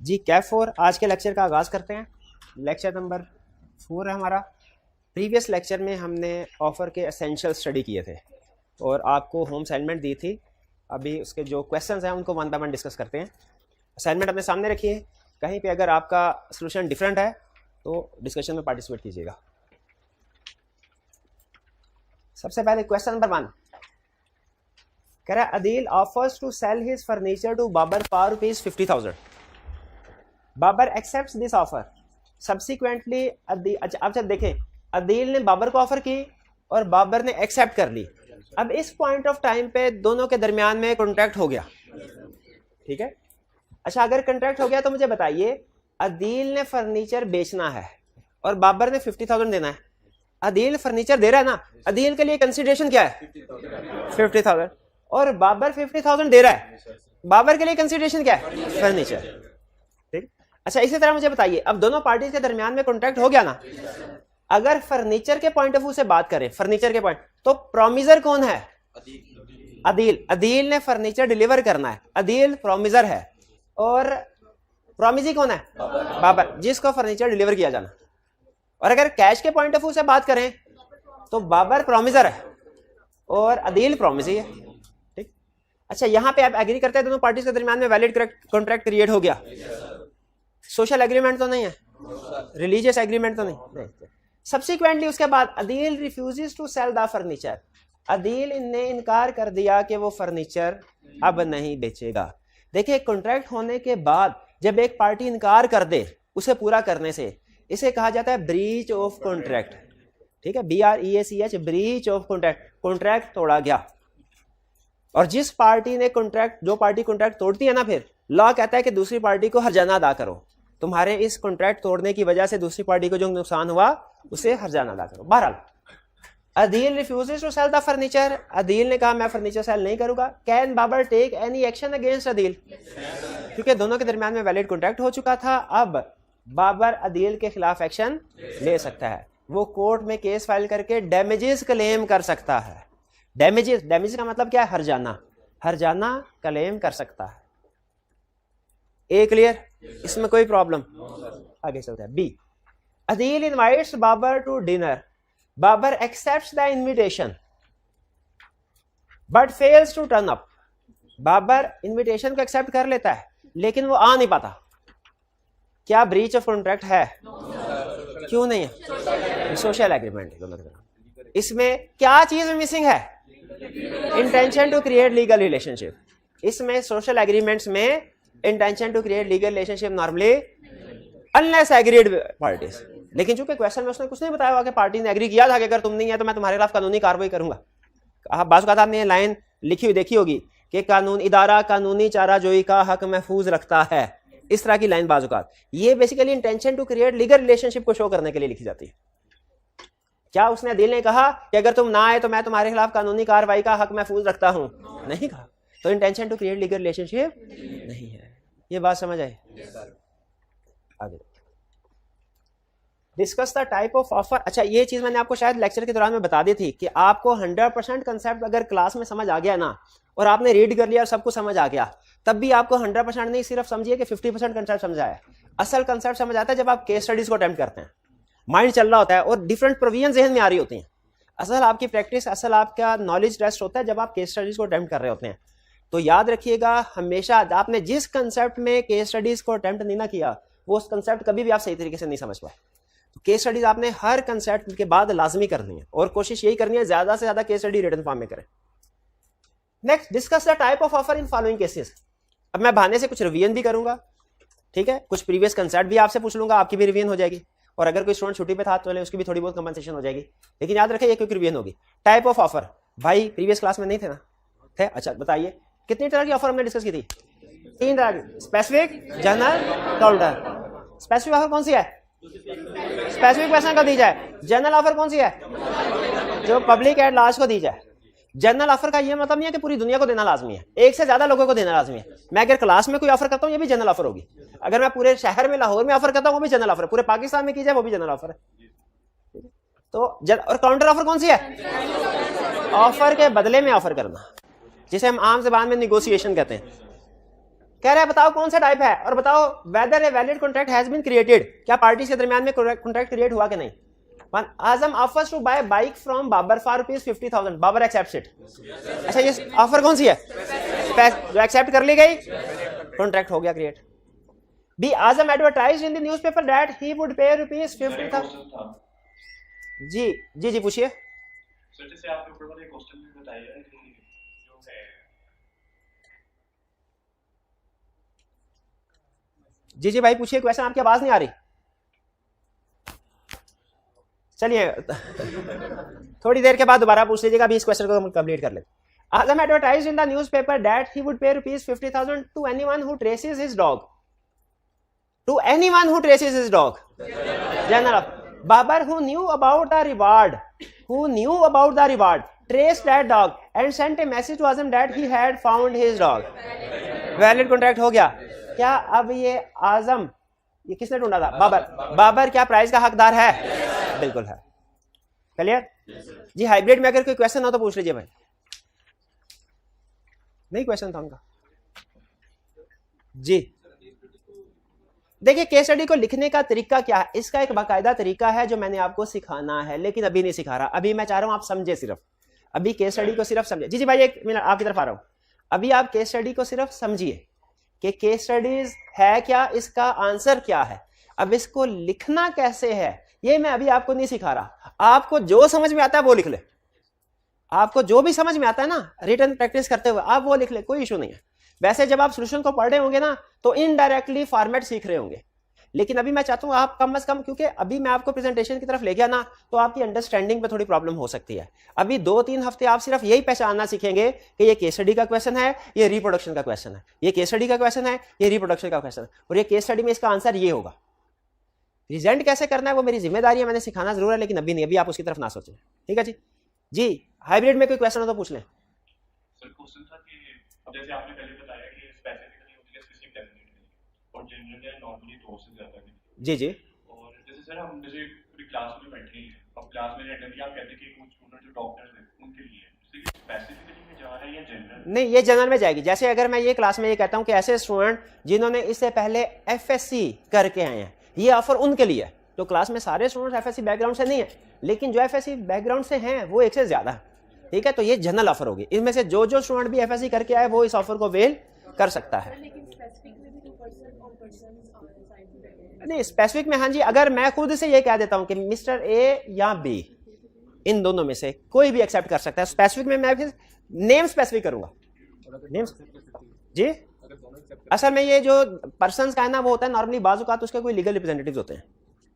जी कैफ 4 आज के लेक्चर का आगाज़ करते हैं। लेक्चर नंबर 4 है हमारा। प्रीवियस लेक्चर में हमने ऑफ़र के एसेंशियल स्टडी किए थे और आपको होम असाइनमेंट दी थी। अभी उसके जो क्वेश्चंस हैं उनको वन बाय वन डिस्कस करते हैं। असाइनमेंट अपने सामने रखिए, कहीं पे अगर आपका सोल्यूशन डिफरेंट है तो डिस्कशन में पार्टिसिपेट कीजिएगा। सबसे पहले क्वेश्चन नंबर 1 कह रहा है Adeel offers to sell his furniture to Babar for ₹50,000। Babar accepts this offer subsequently. अब जब देखें, अदील ने बाबर को ऑफर की और बाबर ने एक्सेप्ट कर ली। अब इस पॉइंट ऑफ टाइम पे दोनों के दरमियान में कॉन्ट्रैक्ट हो गया, ठीक है। अच्छा, अगर कॉन्ट्रैक्ट हो गया तो मुझे बताइए, अदील ने फर्नीचर बेचना है और बाबर ने 50,000 देना है। अदील फर्नीचर दे रहा है ना, अदील के लिए कंसिडरेशन क्या है? 50,000। और बाबर 50,000 दे रहा है, बाबर के लिए कंसिडरेशन क्या है? फर्नीचर। ठीक। अच्छा, इसी तरह मुझे बताइए, अब दोनों पार्टीज के दरमियान में कॉन्ट्रैक्ट हो गया ना। अगर फर्नीचर के पॉइंट ऑफ व्यू से बात करें, फर्नीचर के पॉइंट, तो प्रोमिजर कौन है? अदील। अदील ने फर्नीचर डिलीवर करना है, अदील प्रोमिजर है। और प्रोमिजी कौन है? बाबर, जिसको फर्नीचर डिलीवर किया जाना। और अगर कैश के पॉइंट ऑफ व्यू से बात करें तो बाबर प्रोमिजर है और अदील प्रोमिजी है। ठीक। अच्छा, यहां पे आप एग्री करते हैं दोनों पार्टीज के दरमियान में वैलिड कॉन्ट्रैक्ट क्रिएट हो गया। सोशल एग्रीमेंट तो नहीं है, रिलीजियस एग्रीमेंट तो नहीं। सब्सिक्वेंटली उसके बाद Adeel refuses to sell the furniture. Adeel ने इनकार कर दिया कि वो फर्नीचर अब नहीं बेचेगा। देखिए, कॉन्ट्रैक्ट होने के बाद जब एक पार्टी इनकार कर दे उसे पूरा करने से, इसे कहा जाता है ब्रीच ऑफ कॉन्ट्रैक्ट। ठीक है, BREACH, breach of contract. Contract तोड़ा गया। और जिस पार्टी ने कॉन्ट्रैक्ट, जो पार्टी कॉन्ट्रैक्ट तोड़ती है ना, फिर लॉ कहता है कि दूसरी पार्टी को हर्जाना अदा करो। तुम्हारे इस कॉन्ट्रैक्ट तोड़ने की वजह से दूसरी पार्टी को जो नुकसान हुआ उसे हर्जाना अदा करो। बहरहाल, Adeel refuses to sell the furniture. Adeel ने कहा मैं फर्नीचर सेल नहीं करूंगा। Can Babar take any action against Adeel? क्योंकि दोनों के दरमियान में वैलिड कॉन्ट्रैक्ट हो चुका था, अब बाबर अदील के खिलाफ एक्शन ले सकता है। वो कोर्ट में केस फाइल करके डैमेजेस क्लेम कर सकता है। डैमेजेस का मतलब क्या है? हर्जाना। हर्जाना क्लेम कर सकता है। A clear? इसमें कोई प्रॉब्लम? आगे चलते हैं। B, Adeel invites Babar to dinner. Babar accepts the invitation but fails to turn up. Babar invitation को एक्सेप्ट कर लेता है लेकिन वो आ नहीं पाता। क्या ब्रीच ऑफ कॉन्ट्रैक्ट है? क्यों नहीं है? सोशल एग्रीमेंट दोनों के दरमियान। इसमें क्या चीज मिसिंग है? Intention to create legal relationship. इसमें सोशल एग्रीमेंट्स में intention to create legal relationship normally unless agreed parties. लेकिन चूंकि क्वेश्चन में उसने कुछ नहीं बताया हुआ कि पार्टी ने एग्री किया था कि अगर तुम नहीं है तो मैं तुम्हारे खिलाफ कानूनी कार्रवाई करूंगा। बाज़ औक़ात आपने लाइन लिखी हुई देखी होगी कि कानून इदारा कानूनी चाराजोई का हक महफूज रखता है। इस तरह की लाइन बाज़ औक़ात ये basically intention to create legal relationship को शो करने के लिए लिखी जाती है। क्या उसने अदील ने कहा कि अगर तुम ना आए तो मैं तुम्हारे खिलाफ कानूनी कार्रवाई का हक महफूज रखता हूं? नहीं कहा। तो intention to create legal relationship नहीं है। ये बात समझ आई? आगे discuss the type of offer. अच्छा, ये चीज मैंने आपको शायद लेक्चर के दौरान में बता दी थी कि आपको 100% कंसेप्ट अगर क्लास में समझ आ गया ना और आपने रीड कर लिया और सब कुछ समझ आ गया, तब भी आपको 100% नहीं, सिर्फ समझिए कि 50% कंसेप्ट समझ आया। असल कंसेप्ट समझ आता है जब आप केस स्टडीज को अटेम्प्ट करते हैं, माइंड चल रहा होता है और डिफरेंट प्रोविजन जहन में आ रही होती हैं। असल आपकी प्रैक्टिस, असल आपका नॉलेज टेस्ट होता है जब आप केस स्टडीज को अटेम्प्ट कर रहे होते हैं। तो याद रखिएगा, हमेशा आपने जिस कंसेप्ट में केस स्टडीज को अटेम्प्ट नहीं ना किया, वो उस कंसेप्ट कभी भी आप सही तरीके से नहीं समझ पाए। तो केस स्टडीज आपने हर कंसेप्ट के बाद लाजमी करनी है और कोशिश यही करनी है ज्यादा से ज्यादा केस स्टडी रिटन फॉर्म में करें। Next, discuss the type of offer in following cases. अब मैं बहाने से कुछ रिवीजन भी करूंगा, ठीक है, कुछ प्रीवियस कंसेप्ट भी आपसे पूछ लूंगा, आपकी भी रिवीजन हो जाएगी। और अगर कोई स्टूडेंट छुट्टी पे था तो उसकी भी थोड़ी बहुत कंपनसेशन हो जाएगी। लेकिन याद रखिए, क्विक रिवीजन होगी। टाइप ऑफ ऑफर, भाई प्रीवियस क्लास में नहीं थे ना? थे। अच्छा, बताइए कितनी तरह की ऑफर हमने डिस्कस की थी? 3 तरह की, specific, general, counter. Specific offer कौन सी है? स्पेसिफिक पर्सन को दी जाए। जनरल ऑफर कौन सी है? जो पब्लिक एट लार्ज को दी जाए। जनरल ऑफर का ये मतलब नहीं है कि पूरी दुनिया को देना लाजमी है, एक से ज्यादा लोगों को देना लाजमी है। मैं अगर क्लास में कोई ऑफर करता हूँ ये भी जनरल ऑफर होगी। अगर मैं पूरे शहर में, लाहौर में ऑफर करता हूँ वो भी जनरल ऑफर है। पूरे पाकिस्तान में की जाए वो भी जनरल ऑफर है। तो और काउंटर ऑफर कौन सी है? ऑफर के बदले में ऑफर करना, जिसे हम आम ज़बान में निगोशिएशन कहते हैं। कह रहा है बताओ कौन सा टाइप है और बताओ whether a valid contract has been created, क्या पार्टीज के दरमियान में कॉन्ट्रैक्ट क्रिएट हुआ कि नहीं। Azam offers to buy bike from Babar for ₹50,000, Babar accepts it. अच्छा ये ऑफर कौन सी है, जो एक्सेप्ट कर ली गई, कॉन्ट्रैक्ट हो गया create. B Azam advertised in the newspaper that he would pay ₹50,000। जी जी जी पूछिए। सर जैसे आपने ऊपर वाले क्वेश्चन में बताया कि जो है जी जी भाई पूछिए क्वेश्चन, आपकी आवाज नहीं आ रही। चलिए थोड़ी देर के बाद दोबारा पूछ लीजिएगा, अभी इस क्वेश्चन को कंप्लीट कर लेते। Azam advertised in the newspaper that he would pay ₹50,000 to anyone who traces his dog, to anyone who traces his dog, general Babar who knew about the reward traced that dog and sent a message to Azam that he had found his dog, valid contract हो गया क्या। अब ये आजम, ये किसने ढूंढा था, बाबर। बाबर क्या प्राइस का हकदार है, बिल्कुल है। क्लियर जी। हाइब्रिड में अगर कोई क्वेश्चन हो तो पूछ लीजिए भाई। नहीं क्वेश्चन था उनका जी। देखिए केस स्टडी को लिखने का तरीका क्या है, इसका एक बाकायदा तरीका है जो मैंने आपको सिखाना है, लेकिन अभी नहीं सिखा रहा। अभी मैं चाह रहा हूं आप समझे, सिर्फ अभी केस स्टडी को सिर्फ समझे। जी जी भाई एक मिनट आपकी तरफ आ रहा हूं। अभी आप केस स्टडी को सिर्फ समझिए कि केस स्टडीज है क्या, इसका आंसर क्या है। अब इसको लिखना कैसे है ये मैं अभी आपको नहीं सिखा रहा। आपको जो समझ में आता है वो लिख ले, आपको जो भी समझ में आता है ना रिटन प्रैक्टिस करते हुए आप वो लिख ले, कोई इशू नहीं है। वैसे जब आप सोल्यूशन को पढ़ रहे होंगे ना तो इनडायरेक्टली फॉर्मेट सीख रहे होंगे, लेकिन अभी मैं चाहता हूं आप कम से कम, क्योंकि अभी मैं आपको प्रेजेंटेशन की तरफ ले गया ना तो आपकी अंडरस्टैंडिंग पे थोड़ी प्रॉब्लम हो सकती है। अभी 2-3 हफ्ते आप सिर्फ यही पहचानना सीखेंगे कि ये केस स्टडी का क्वेश्चन है, ये रिप्रोडक्शन का क्वेश्चन है, ये केस स्टडी का क्वेश्चन है, ये रिप्रोडक्शन का क्वेश्चन है, और ये केस स्टडी में इसका आंसर ये होगा। प्रेजेंट कैसे करना है वो मेरी जिम्मेदारी है, मैंने सिखाना जरूर है, लेकिन अभी नहीं, अभी आप उसकी तरफ ना सोचें। ठीक है जी। जी हाइब्रिड में कोई क्वेश्चन हो तो पूछ लें। सर क्वेश्चन था कि अब जैसे आपने पहले बताया कि स्पेसिफिकली होती है स्पेसिफिक डेफिनेटली और जनरली या नॉर्मली 2 से ज्यादा नहीं। जी जी। और जैसे सर हम जैसे पूरी क्लास में बैठे हैं, अब क्लास में जनरली आप कहते हैं कि कुछ स्टूडेंट जो डॉक्टर्स हैं उनके लिए स्पेसिफिकली में जा रहा है या जनरल? नहीं ये जनरल में जाएगी। जैसे अगर मैं ये क्लास में ये कहता हूं कि ऐसे स्टूडेंट जिन्होंने इससे पहले एफएससी करके आए हैं, ये ऑफर उनके लिए है। तो क्लास में सारे स्टूडेंट्स एफएससी बैकग्राउंड से नहीं है, लेकिन जो एफएससी बैकग्राउंड से हैं वो एक से ज्यादा है। ठीक है, तो ये जनरल ऑफर होगी। इनमें से जो स्टूडेंट भी एफएससी करके आए वो इस ऑफर को अवेल कर सकता है। नहीं स्पेसिफिक में हाँ जी, अगर मैं खुद से ये कह देता हूं कि मिस्टर ए या बी इन दोनों में से कोई भी एक्सेप्ट कर सकता है, स्पेसिफिक में मैं फिर नेम स्पेसिफिक करूंगा। नेम जी असल में ये जो पर्सन का है ना वो होता है नॉर्मली बाजू का, तो उसके कोई लीगल रिप्रेजेंटेटिव्स होते हैं,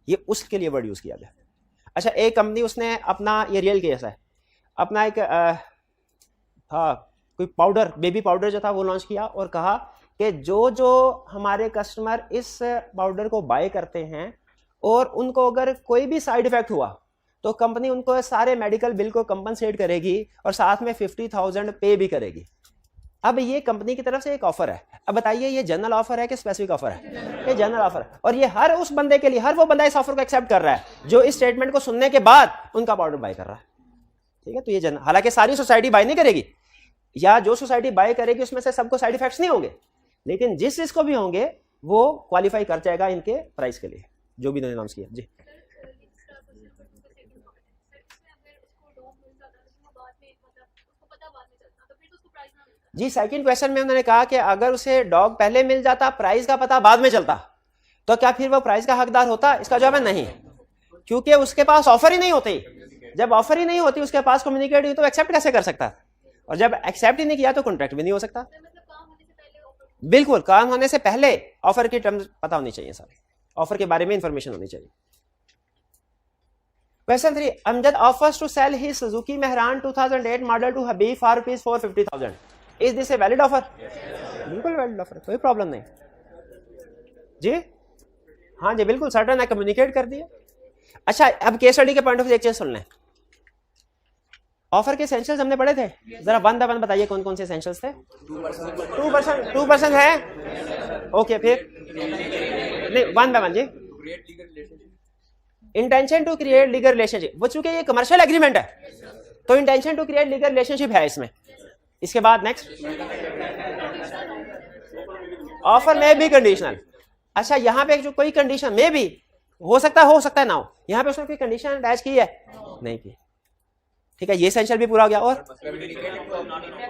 ये उसके लिए वर्ड यूज किया गया। अच्छा एक कंपनी उसने अपना ये रियल केस है, अपना एक था कोई पाउडर, बेबी पाउडर जो था वो लॉन्च किया और कहा कि जो हमारे कस्टमर इस पाउडर को बाय करते हैं और उनको अगर कोई भी साइड इफेक्ट हुआ तो कंपनी उनको सारे मेडिकल बिल को कंपनसेट करेगी और साथ में 50,000 पे भी करेगी। अब ये कंपनी की तरफ से एक ऑफर है। अब बताइए ये जनरल ऑफर है कि स्पेसिफिक ऑफर है? ये जनरल ऑफर है, और ये हर उस बंदे के लिए, हर वो बंदा इस ऑफर को एक्सेप्ट कर रहा है जो इस स्टेटमेंट को सुनने के बाद उनका पाउडर बाय कर रहा है। ठीक है, तो ये जनरल, हालांकि सारी सोसाइटी बाय नहीं करेगी या जो सोसाइटी बाय करेगी उसमें से सबको साइड इफेक्ट्स नहीं होंगे, लेकिन जिसको भी होंगे वो क्वालिफाई कर जाएगा इनके प्राइस के लिए जो भी अनाउंस किया। जी जी सेकंड क्वेश्चन में उन्होंने कहा कि अगर उसे डॉग पहले मिल जाता, प्राइस का पता बाद में चलता, तो क्या फिर वो प्राइस का हकदार होता? इसका जवाब है नहीं, क्योंकि उसके पास ऑफर ही नहीं होती। जब ऑफर ही नहीं होती उसके पास कम्युनिकेट हुई तो एक्सेप्ट कैसे कर सकता? और जब एक्सेप्ट ही नहीं किया तो कॉन्ट्रैक्ट भी नहीं हो सकता। बिल्कुल, काम होने से पहले ऑफर की टर्म्स पता होनी चाहिए, सारे ऑफर के बारे में इंफॉर्मेशन होनी चाहिए। Question 3. Amjad offers to sell his Suzuki Mehran 2008 model to Habib for ₹450,000. Is this a valid offer? बिल्कुल वैलिड ऑफर, कोई प्रॉब्लम नहीं जी। हाँ जी बिल्कुल सर्टन है, कम्युनिकेट कर दिया। अच्छा अब केस स्टडी के पॉइंट ऑफ व्यू एक चीज सुन लें। ऑफर के एसेंशियल्स हमने पढ़े थे, जरा वन बाय वन बताइए कौन कौन से एसेंशियल्स थे? 2% है। ओके फिर नहीं वन बाय वन जी। Intention to create legal relationship, वो चूंकि ये कमर्शियल एग्रीमेंट है तो intention to create legal relationship है इसमें। इसके बाद नेक्स्ट ऑफर में भी कंडीशनल। अच्छा यहाँ पे जो कोई कंडीशन में भी हो सकता है ना हो, यहाँ पे उसने कोई कंडीशन अटैच की है नहीं की, ठीक है, ये एसेंशियल भी पूरा हो गया। और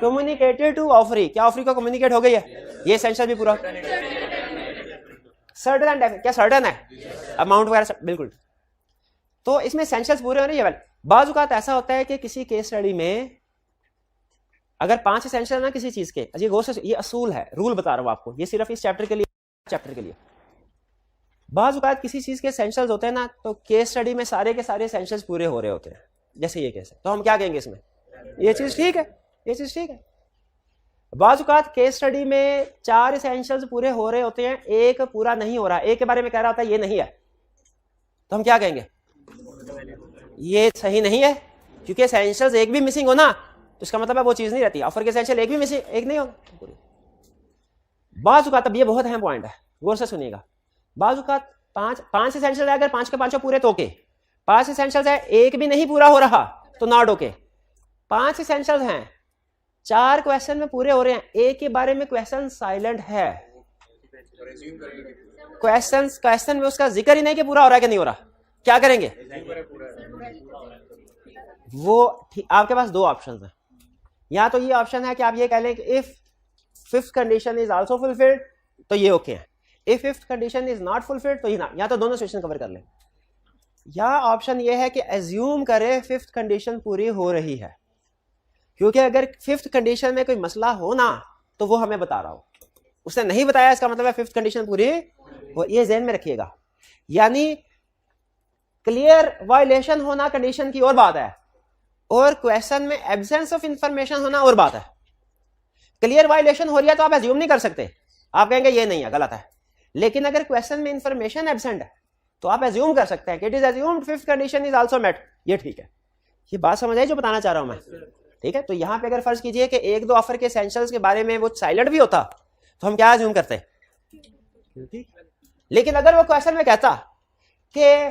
कम्युनिकेटेड टू ऑफरी, क्या ऑफरी को कम्युनिकेट हो गई है, ये एसेंशियल भी पूरा। सर्टेन एंड, क्या सर्टेन है अमाउंट वगैरह, बिल्कुल। तो इसमें एसेंशियल्स पूरे हो रहे हैं। बाज़ औक़ात ऐसा होता है कि किसी केस स्टडी में अगर 5 एसेंशियल ना किसी चीज के, अजी गौर से, ये असूल है, रूल बता रहा हूं आपको, ये सिर्फ इस चैप्टर के लिए। बाज़ औक़ात किसी चीज के एसेंशियल्स होते हैं ना, तो केस स्टडी में सारे के सारे एसेंशियल्स पूरे हो रहे होते हैं, जैसे ये केस है, तो हम क्या कहेंगे इसमें, ये चीज ठीक है, ये चीज ठीक है। बाज़ औक़ात केस स्टडी में 4 एसेंशियल्स पूरे हो रहे होते हैं, एक पूरा नहीं हो रहा, एक के बारे में कह रहा होता है ये नहीं है, तो हम क्या कहेंगे, ये सही नहीं है, क्योंकि एसेंशियल्स एक भी मिसिंग हो ना तो इसका मतलब है वो चीज नहीं रहती। ऑफर के एसेंशियल एक भी मिसिंग, एक नहीं होगा। बाज़ औक़ात, अब ये बहुत अहम पॉइंट है, गौर से सुनिएगा, बाज़ औक़ात 5 एसेंशियल है, अगर 5 के 5 पूरे तो ओके, 5 एसेंशियल्स है, एक भी नहीं पूरा हो रहा तो नॉट ओके। 5 एसेंशियल्स हैं, 4 क्वेश्चन में पूरे हो रहे हैं, एक के बारे में क्वेश्चन साइलेंट है, क्वेश्चन में उसका जिक्र ही नहीं कि पूरा हो रहा है कि नहीं हो रहा, क्या करेंगे, वो आपके पास 2 ऑप्शन है, या तो ये ऑप्शन है कि आप ये कह लें कि if 5th condition is also fulfilled तो ये ओके है, if 5th condition is not fulfilled तो ये ना, या तो दोनों सिचुएशन कवर कर लें, या ऑप्शन ये है कि एज्यूम करें 5th कंडीशन पूरी हो रही है, क्योंकि अगर 5th कंडीशन में कोई मसला हो ना तो वो हमें बता रहा हो, उसने नहीं बताया इसका मतलब है 5th कंडीशन पूरी हो, ये ज़हन में रखिएगा। यानी क्लियर वायलेशन होना कंडीशन की और बात है, और क्वेश्चन में एब्सेंस ऑफ इंफॉर्मेशन होना और बात है। क्लियर वायलेशन हो रही है तो आप एज्यूम नहीं कर सकते, आप कहेंगे ये नहीं है, गलत है, लेकिन अगर क्वेश्चन में इंफॉर्मेशन एब्सेंट है तो आप एज्यूम कर सकते हैं कि it is assumed 5th condition is also met, ये ठीक है। ये बात समझ आई जो बताना चाह रहा हूं मैं, ठीक है। तो यहां पे अगर फर्ज कीजिए कि 1-2 ऑफर के एसेंशियल्स के बारे में वो साइलेंट भी होता तो हम क्या एज्यूम करते, लेकिन अगर वो क्वेश्चन में कहता कि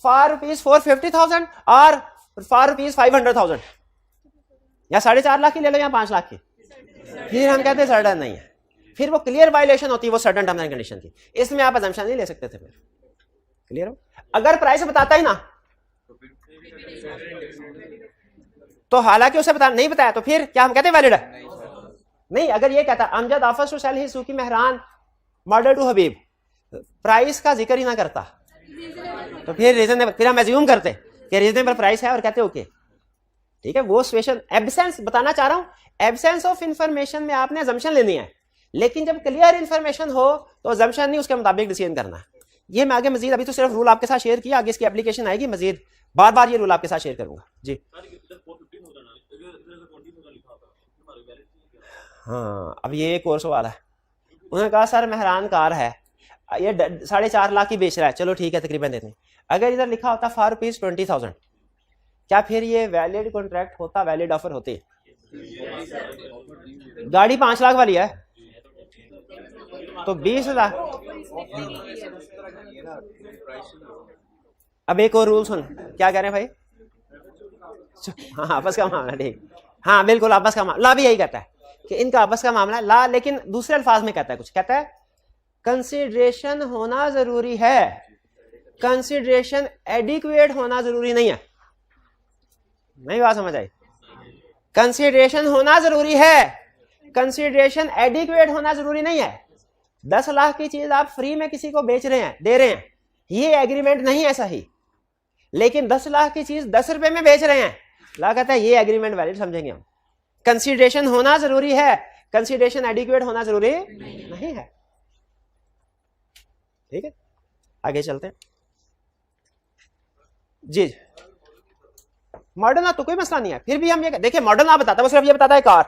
फॉर रुपीज 450,000 और फॉर रुपीज 500,000, या 4.5 लाख की ले लो या 5 लाख की, फिर हम कहते हैं सर्टन नहीं है, फिर वो क्लियर वायलेशन होती है वो सर्टन टर्म्स एंड कंडीशन की, इसमें आप अजम्पशन नहीं ले सकते थे। फिर क्लियर हो, अगर प्राइस बताता ही ना तो हालांकि उसे नहीं बताया तो फिर क्या हम कहते हैं वैलिड है, नहीं। अगर ये कहता Amjad offers to sell his Suzuki Mehran model to Habib, price का जिक्र ही ना करता तो फिर रीजनेबल, फिर हम एज्यूम करते कि रीजनेबल प्राइस है और कहते ओके, ठीक है। वो सिचुएशन एब्सेंस बताना चाह रहा हूं, एब्सेंस ऑफ इंफॉर्मेशन में आपने अजम्पशन लेनी है, लेकिन जब क्लियर इंफॉर्मेशन हो तो अजम्पशन नहीं, उसके मुताबिक डिसीजन करना है। ये मैं आगे मजीद, अभी तो सिर्फ रूल आपके साथ शेयर किया, आगे इसकी एप्लीकेशन आएगी, मजीद बार बार ये रूल आपके साथ शेयर करूंगा जी। हाँ, अब ये एक और सवाल है, उन्होंने कहा सर मेहरान कार है, ये 4.5 लाख की बेच रहा है, चलो ठीक है तकरीबन देते हैं, अगर इधर लिखा होता फॉर रुपीज 20,000, क्या फिर ये वैलिड कॉन्ट्रैक्ट होता, वैलिड ऑफर होती? गाड़ी 5 लाख वाली है तो 20 लाख। अब एक और रूल सुन, क्या कह रहे हैं भाई, हाँ आपस का मामला, ठीक, हाँ बिल्कुल आपस का मामला, ला भी यही कहता है कि इनका आपस का मामला ला, लेकिन दूसरे अल्फाज में कहता है, कुछ कहता है कंसिडरेशन होना जरूरी है, कंसिडरेशन एडिक्वेट होना जरूरी नहीं है। नहीं बात समझ आई, कंसिडरेशन होना जरूरी है, कंसिडरेशन एडिक्वेट होना जरूरी नहीं है। 10 लाख की चीज आप फ्री में किसी को बेच रहे हैं, दे रहे हैं, ये एग्रीमेंट नहीं है सही, लेकिन 10 लाख की चीज 10 रुपए में बेच रहे हैं, ला कहता है ये एग्रीमेंट वैलिड समझेंगे हम। कंसिडरेशन होना जरूरी है, कंसिडरेशन एडिक्वेट होना जरूरी नहीं है, ठीक है। आगे चलते हैं जी। मॉडर्न ना तो कोई मसला नहीं है, फिर भी हम ये देखिए मॉडर्न ना बताता, वो सिर्फ ये बताता है कार,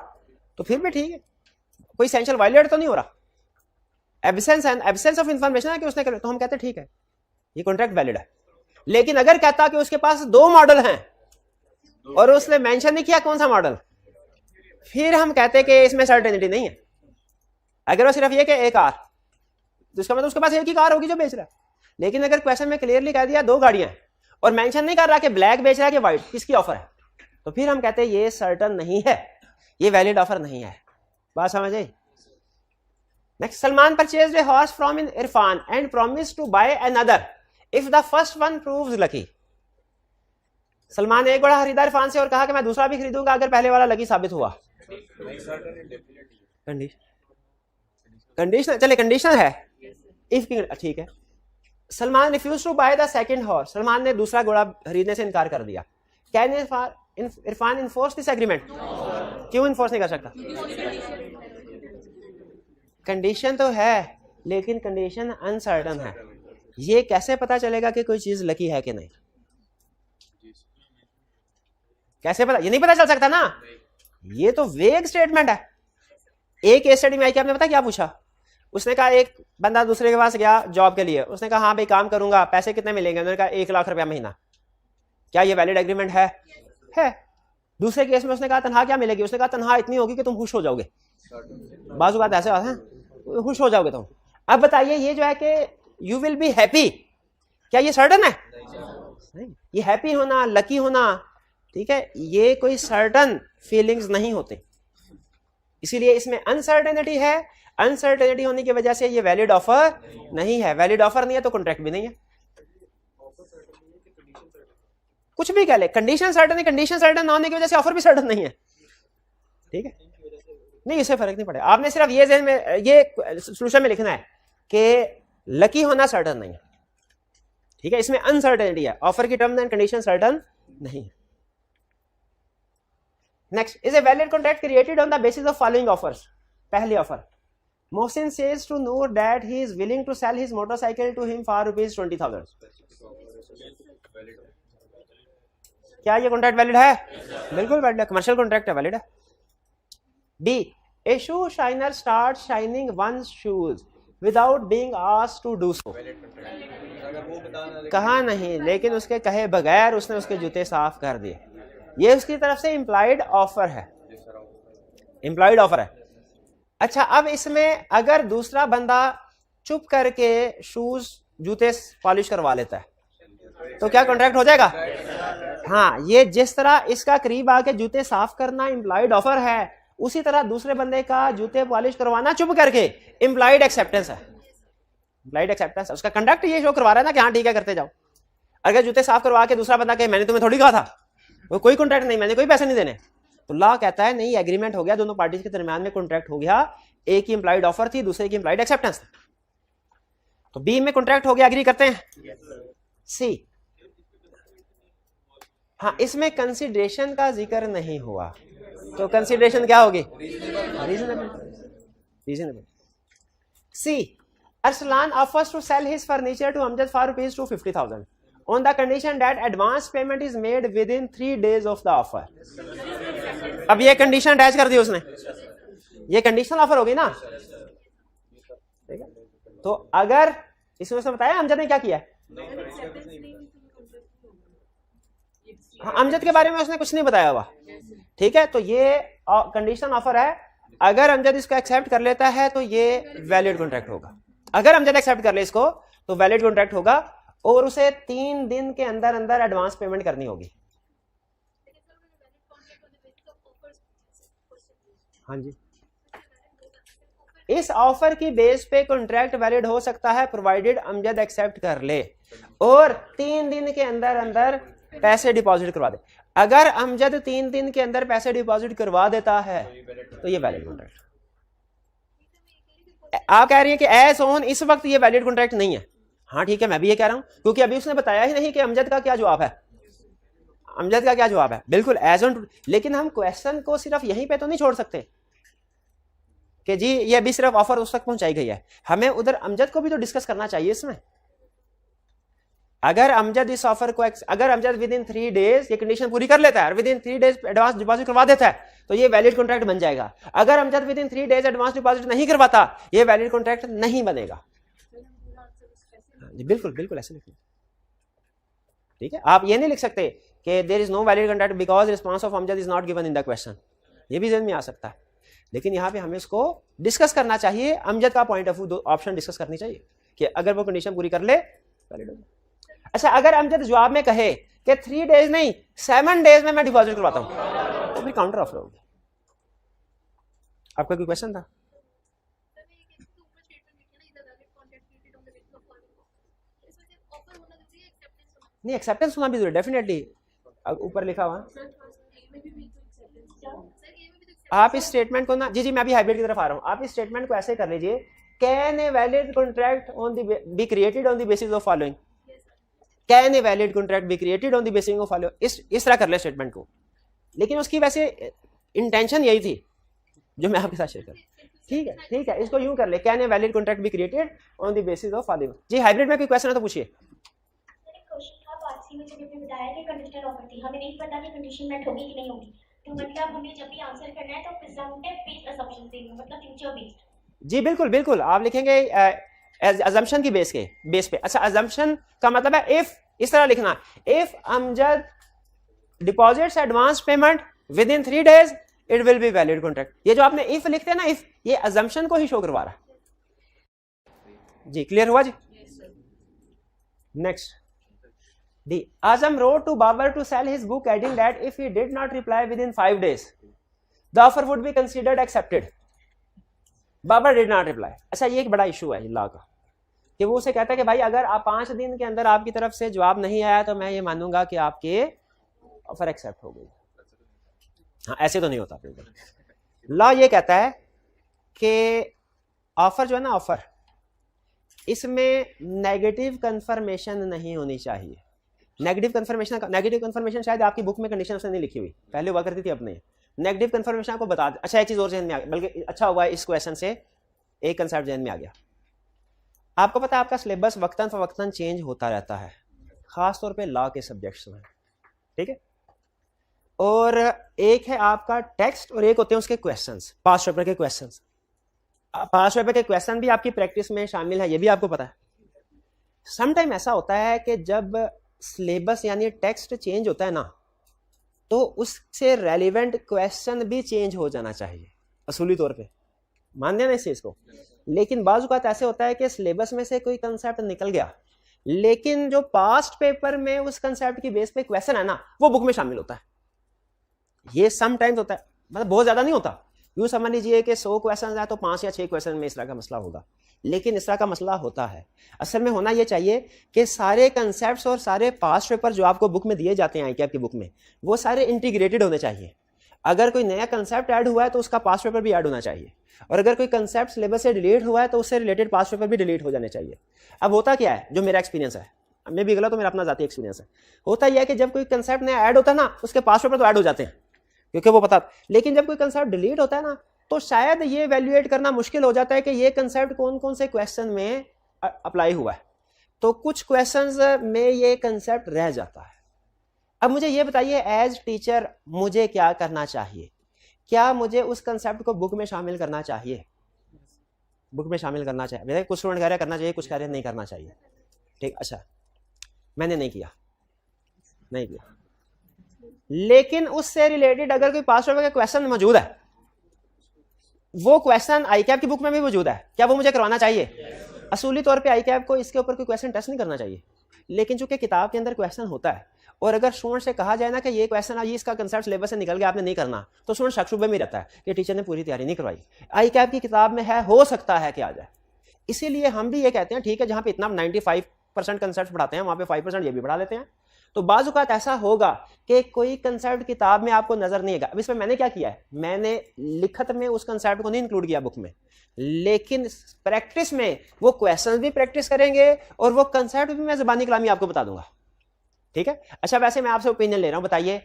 तो फिर भी ठीक है, कोई एसेंशियल वायलेट तो नहीं हो रहा, एब्सेंस ऑफ इंफॉर्मेशन है कि उसने कर, तो हम कहते हैं ठीक है ये कॉन्ट्रैक्ट वैलिड है। लेकिन अगर कहता कि उसके पास 2 मॉडल हैं और उसने मेंशन नहीं किया कौन सा मॉडल, फिर हम कहते कि इसमें सर्टेनिटी नहीं है। अगर वो सिर्फ ये कि एक कार, तो इसका मतलब उसके पास एक ही कार होगी जो बेच रहा है, लेकिन अगर क्वेश्चन में क्लियरली कह दिया 2 गाड़ियां और मेंशन नहीं कर रहा कि ब्लैक बेच रहा है कि व्हाइट, किसकी ऑफर है, तो फिर हम कहते हैं ये सर्टन नहीं है, ये वैलिड ऑफर नहीं है। बात समझ आई? Next, Salman purchased a horse from in Irfan and promise to buy another if the first one proves lucky. Salman ने एक बड़ा खरीदा इरफान से और कहा कि मैं दूसरा भी खरीदूंगा अगर पहले वाला लकी साबित हुआ। कंडीशनल, चले कंडीशनल है इफ की, ठीक है। Salman refuse to buy the second horse, Salman ने दूसरा घोड़ा खरीदने से इनकार कर दिया। Can Irfan enforce this agreement? क्यों इन्फोर्स नहीं कर सकता? कंडीशन तो है लेकिन कंडीशन अनसर्टन है। ये कैसे पता चलेगा कि कोई चीज लकी है कि नहीं? कैसे पता? ये नहीं पता चल सकता ना, ये तो वेग स्टेटमेंट है। एक केस स्टडी में आई कि आपने पता क्या पूछा, उसने कहा एक बंदा दूसरे के पास गया जॉब के लिए, उसने कहा हाँ भाई काम करूंगा, पैसे कितने मिलेंगे? उन्होंने कहा 1 लाख रुपया महीना। क्या ये वैलिड एग्रीमेंट है? दूसरे केस में उसने कहा तनख्वाह क्या मिलेगी? उसने कहा तनख्वाह इतनी होगी कि तुम खुश हो जाओगे। बाजू बात ऐसे बात है, खुश हो जाओगे तुम। अब बताइए ये जो है कि यू विल बी हैप्पी, क्या ये सर्टन है? नहीं। ये हैप्पी होना, लकी होना, ठीक है, ये कोई सर्टन फीलिंग्स नहीं होते, इसीलिए इसमें अनसर्टेनिटी है। अनसर्टेनिटी होने की वजह से ये वैलिड ऑफर नहीं है। वैलिड ऑफर नहीं है तो कॉन्ट्रैक्ट भी नहीं है। कुछ भी कह ले, कंडीशन सर्टन है, कंडीशन सर्टन ना होने की वजह से ऑफर भी सर्टन नहीं है, ठीक है। नहीं, इससे फर्क नहीं पड़ेगा। आपने सिर्फ ये ज़हन में, ये सोल्यूशन में लिखना है कि लकी होना सर्टन नहीं है, ठीक है, इसमें अनसर्टेनिटी है। ऑफर की टर्म्स एंड कंडीशन सर्टन नहीं है। Next, is a valid contract created on the basis of following offers. पहली offer, Mohsin says to Noor that he is willing to sell his motorcycle to him for ₹20,000। क्या ये contract valid है? बिल्कुल valid है, commercial contract है, valid है। B, a shoe shiner start shining one shoes without being asked to do so. कहा नहीं, लेकिन उसके कहे बगैर उसने उसके जूते साफ कर दिए। ये उसकी तरफ से इम्प्लाइड ऑफर है, इम्प्लाइड ऑफर है। अच्छा, अब इसमें अगर दूसरा बंदा चुप करके शूज जूते पॉलिश करवा लेता है तो क्या कॉन्ट्रैक्ट हो जाएगा? हाँ, ये जिस तरह इसका करीब आके जूते साफ करना इम्प्लाइड ऑफर है, उसी तरह दूसरे बंदे का जूते पॉलिश करवाना चुप करके इम्प्लाइड एक्सेप्टेंस है। इम्प्लाइड एक्सेप्टेंस, उसका कंडक्ट ये शो करवा रहा है ना कि हाँ ठीक है करते जाओ। अगर जूते साफ करवा के दूसरा बंदा कहे मैंने तुम्हें थोड़ी कहा था, वो कोई कॉन्ट्रैक्ट नहीं, मैंने कोई पैसे नहीं देने, तो लॉ कहता है नहीं, एग्रीमेंट हो गया, दोनों पार्टीज के दरमियान में कॉन्ट्रैक्ट हो गया। एक की इम्प्लाइड ऑफर थी, दूसरे की इम्प्लाइड एक्सेप्टेंस थी, तो बी में कॉन्ट्रैक्ट हो गया, एग्री करते हैं। सी, हाँ, इसमें कंसिडरेशन का जिक्र नहीं हुआ, तो कंसिडरेशन क्या होगी? Reasonable. Reasonable. C, Arsalan offers to sell his furniture to Amjad for ₹250,000 on the condition that advance payment is made within 3 days of the offer. अब ये कंडीशन अटैच कर दी उसने, ये कंडीशनल ऑफर होगी ना, ठीक है। तो अगर इसमें उसने बताया अमजद ने क्या किया, हाँ, अमजद के बारे में उसने कुछ नहीं बताया हुआ, ठीक है, तो ये कंडीशनल ऑफर है। अगर अमजद इसको एक्सेप्ट कर लेता है तो ये वैलिड कॉन्ट्रैक्ट होगा। अगर अमजद एक्सेप्ट कर ले इसको तो वैलिड कॉन्ट्रैक्ट होगा और उसे 3 दिन के अंदर अंदर एडवांस पेमेंट करनी होगी। हाँ जी, इस ऑफर की बेस पे कॉन्ट्रैक्ट वैलिड हो सकता है प्रोवाइडेड अमजद एक्सेप्ट कर ले और 3 दिन के अंदर अंदर पैसे डिपॉजिट करवा दे। अगर अमजद 3 दिन के अंदर पैसे डिपॉजिट करवा देता है तो ये वैलिड कॉन्ट्रैक्ट। आप कह रही हैं कि एज ऑन इस वक्त ये वैलिड कॉन्ट्रैक्ट नहीं है। हाँ ठीक है, मैं भी ये कह रहा हूं, क्योंकि अभी उसने बताया ही नहीं कि अमजद का क्या जवाब है। अमजद का क्या जवाब है? बिल्कुल एज ऑन। लेकिन हम क्वेश्चन को सिर्फ यहीं पे तो नहीं छोड़ सकते कि जी ये अभी सिर्फ ऑफर उस तक पहुंचाई गई है, हमें उधर अमजद को भी तो डिस्कस करना चाहिए इसमें। अगर अमजद इस ऑफर को, अगर अमजद विद इन 3 डेज ये कंडीशन पूरी कर लेता है और with in 3 days advance deposit करवा देता है तो ये वैलिड कॉन्ट्रैक्ट बन जाएगा। अगर Amjad with in 3 days advance deposit नहीं करवाता ये वैलिड कॉन्ट्रैक्ट नहीं बनेगा। बिल्कुल बिल्कुल ऐसे लिखना, ठीक है। आप ये नहीं लिख सकते कि there is no valid contract because response of Amjad is not given in the question, ये भी ज़हन में आ सकता है। लेकिन यहाँ पे हमें इसको डिस्कस करना चाहिए, अमजद का point of view option discuss करनी चाहिए कि अगर वो कंडीशन पूरी कर ले वैलिड हो जाए। अच्छा, अगर अमजद जवाब में कहे कि 3 डेज नहीं 7 डेज में मैं डिपॉजिट करवाता हूं तो फिर काउंटर ऑफर होगी। आपका कोई क्वेश्चन था? नहीं, एक्सेप्टेंस होना भी जरूरी, डेफिनेटली ऊपर लिखा हुआ। आप इस स्टेटमेंट को ना, जी जी मैं अभी हाइब्रिड की तरफ आ रहा हूँ, आप इस स्टेटमेंट को ऐसे कर लीजिए, can a valid contract on the B created on the basis of following, can a valid contract be created on the basis of following, इस तरह कर ले स्टेटमेंट को। लेकिन उसकी वैसे इंटेंशन यही थी जो मैं आपके साथ शेयर करूँ। ठीक है, इसको यूं कर ले, can a valid contract be created on the basis of following. जी हाइब्रिड में कोई क्वेश्चन है तो पूछिए। में जब आपने बताया कि कंडीशनल ऑफर थी, हमें नहीं पता कि कंडीशन मेट होगी कि नहीं होगी, तो मतलब हमें जब भी आंसर करना है तो प्रिजम्पटिव बेस्ड असम्पशन देंगे, मतलब फ्यूचर बेस्ड। जी बिल्कुल बिल्कुल, आप लिखेंगे अजम्पशन की बेस पे। अच्छा, अजम्पशन का मतलब है इफ, इस तरह लिखना, if Amjad deposits advance payment with in 3 days it will be valid contract. ये जो आपने इफ लिखते हैं ना, इफ, ये अजम्पशन को ही शो करवा रहा है। जी क्लियर हुआ जी? Next, D. Azam wrote to Babar to sell his book, adding that if he did not reply within 5 days, the offer would be considered accepted. Babar did not reply. अच्छा, ये एक बड़ा इशू है law का, कि वो उसे कहता है कि भाई अगर आप 5 दिन के अंदर आपकी तरफ से जवाब नहीं आया तो मैं ये मानूंगा कि आपके ऑफर एक्सेप्ट हो गई। हाँ, ऐसे तो नहीं होता। लॉ ये कहता है कि ऑफर जो है ना, ऑफर, इसमें नेगेटिव कंफर्मेशन नहीं होनी चाहिए। नेगेटिव कंफर्मेशन शायद आपकी बुक में कंडीशन उसने नहीं लिखी हुई, पहले हुआ करती थी, अब नहीं। नेगेटिव कंफर्मेशन आपको बता दे। अच्छा, एक चीज और जहन में आ गया, बल्कि अच्छा हुआ इस क्वेश्चन से एक कंसेप्ट जहन में आ गया। आपको पता है आपका सिलेबस वक्तन फवक्तन चेंज होता रहता है, खासतौर पे लॉ के सब्जेक्ट्स में, ठीक है। और एक है आपका टेक्स्ट और एक होते हैं उसके क्वेश्चंस, पास्ट पेपर के क्वेश्चंस। पास्ट पेपर के क्वेश्चन भी आपकी प्रैक्टिस में शामिल है, ये भी आपको पता है। समटाइम ऐसा होता है कि जब सिलेबस यानी टेक्स्ट चेंज होता है ना, तो उससे रेलिवेंट क्वेश्चन भी चेंज हो जाना चाहिए असूली तौर पे, मान देना इस चीज को। लेकिन बाज़ औक़ात ऐसे होता है कि सिलेबस में से कोई कंसेप्ट निकल गया, लेकिन जो पास्ट पेपर में उस कंसेप्ट की बेस पे क्वेश्चन है ना, वो बुक में शामिल होता है। ये समटाइम्स होता है, मतलब बहुत ज्यादा नहीं होता। यूं समझ लीजिए कि 100 क्वेश्चन है तो 5 या 6 क्वेश्चन में इस तरह का मसला होगा, लेकिन इस तरह का मसला होता है। असल में होना ये चाहिए कि सारे कंसेप्ट्स और सारे पास्ट पेपर जो आपको बुक में दिए जाते हैं आईकैप की बुक में, वो सारे इंटीग्रेटेड होने चाहिए। अगर कोई नया कंसेप्ट ऐड हुआ है तो उसका पास्ट पेपर भी ऐड होना चाहिए, और अगर कोई कंसेप्ट सिलेबस से डिलीट हुआ है तो उससे रिलेटेड पास्ट पेपर भी डिलीट हो जाने चाहिए। अब होता क्या है, जो मेरा एक्सपीरियंस है, मैं भी गलत तो मेरा अपना जाती एक्सपीरियंस है, होता यह है कि जब कोई कंसेप्ट नया ऐड होता है ना, उसके पास्ट पेपर तो ऐड हो जाते हैं क्योंकि वो पता, लेकिन जब कोई कंसेप्ट डिलीट होता है ना, तो शायद ये वैल्यूएट करना मुश्किल हो जाता है कि ये कंसेप्ट कौन कौन से क्वेश्चन में अप्लाई हुआ है। तो कुछ क्वेश्चंस में ये कंसेप्ट रह जाता है। अब मुझे ये बताइए एज टीचर मुझे क्या करना चाहिए? क्या मुझे उस कंसेप्ट को बुक में शामिल करना चाहिए? बुक में शामिल करना चाहिए। मेरे कुछ स्टूडेंट कह रहे करना चाहिए, कुछ कह रहे नहीं करना चाहिए। ठीक, अच्छा, मैंने नहीं किया। लेकिन उससे रिलेटेड अगर कोई पास्ट पेपर का क्वेश्चन मौजूद है, वो क्वेश्चन आईकैप की बुक में भी मौजूद है, क्या वो मुझे करवाना चाहिए? असूली तौर पे आईकैप को इसके ऊपर कोई क्वेश्चन टेस्ट नहीं करना चाहिए, लेकिन चूंकि किताब के अंदर क्वेश्चन होता है, और अगर स्टूडेंट से कहा जाए ना कि ये क्वेश्चन ये इसका कंसेप्ट सिलेबस से निकल गया, आपने नहीं करना, तो स्टूडेंट शक शुबे में रहता है कि टीचर ने पूरी तैयारी नहीं करवाई, आईकैप की किताब में है, हो सकता है कि आ जाए। इसीलिए हम भी ये कहते हैं ठीक है, जहां पे इतना 95% कंसेप्ट पढ़ाते हैं, वहां पे 5% ये भी पढ़ा लेते हैं। तो बाज़ औक़ात ऐसा होगा कि कोई कंसेप्ट किताब में आपको नजर नहीं आएगा। अब इसमें मैंने क्या किया है, मैंने लिखत में उस कंसेप्ट को नहीं इंक्लूड किया बुक में, लेकिन प्रैक्टिस में वो क्वेश्चंस भी प्रैक्टिस करेंगे और वो कंसेप्ट भी मैं ज़बानी कलामी आपको बता दूंगा। ठीक है, अच्छा, वैसे मैं आपसे ओपिनियन ले रहा हूं, बताइए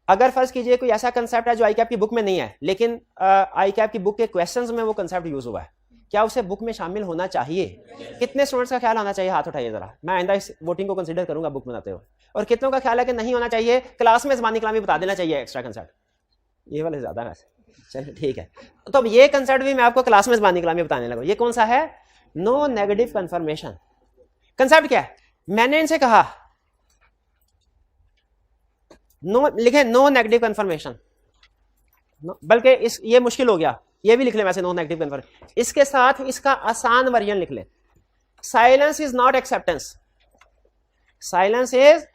अगर फर्ज कीजिए कोई ऐसा कंसेप्ट है जो आईकैप की बुक में नहीं है, लेकिन आईकैप की बुक के क्वेश्चंस में वो कंसेप्ट यूज हुआ है, क्या उसे बुक में शामिल होना चाहिए? कितने स्टूडेंट्स का ख्याल आना चाहिए? हाथ उठाइए जरा, मैं आइंदा इस वोटिंग को कंसीडर करूंगा बुक बनाते हुए। और कितनों का ख्याल है कि नहीं होना चाहिए, क्लास में ज़बानी कलामी बता देना चाहिए एक्स्ट्रा कंसेप्ट? ये वाले ज्यादा है वैसे, चलिए ठीक है। तो अब ये कंसेप्ट भी मैं आपको क्लास में ज़बानी कलामी बताने लगा। ये कौन सा है? No negative confirmation. कंसेप्ट क्या है? मैंने इनसे कहा नो, लिखे नो नेगेटिव कंफर्मेशन, बल्कि इस ये मुश्किल हो गया, ये भी लिख ले वैसे नो नेगेटिव कंफर्मेशन। इसके साथ इसका आसान वर्जन लिख ले, silence is not acceptance. Silence is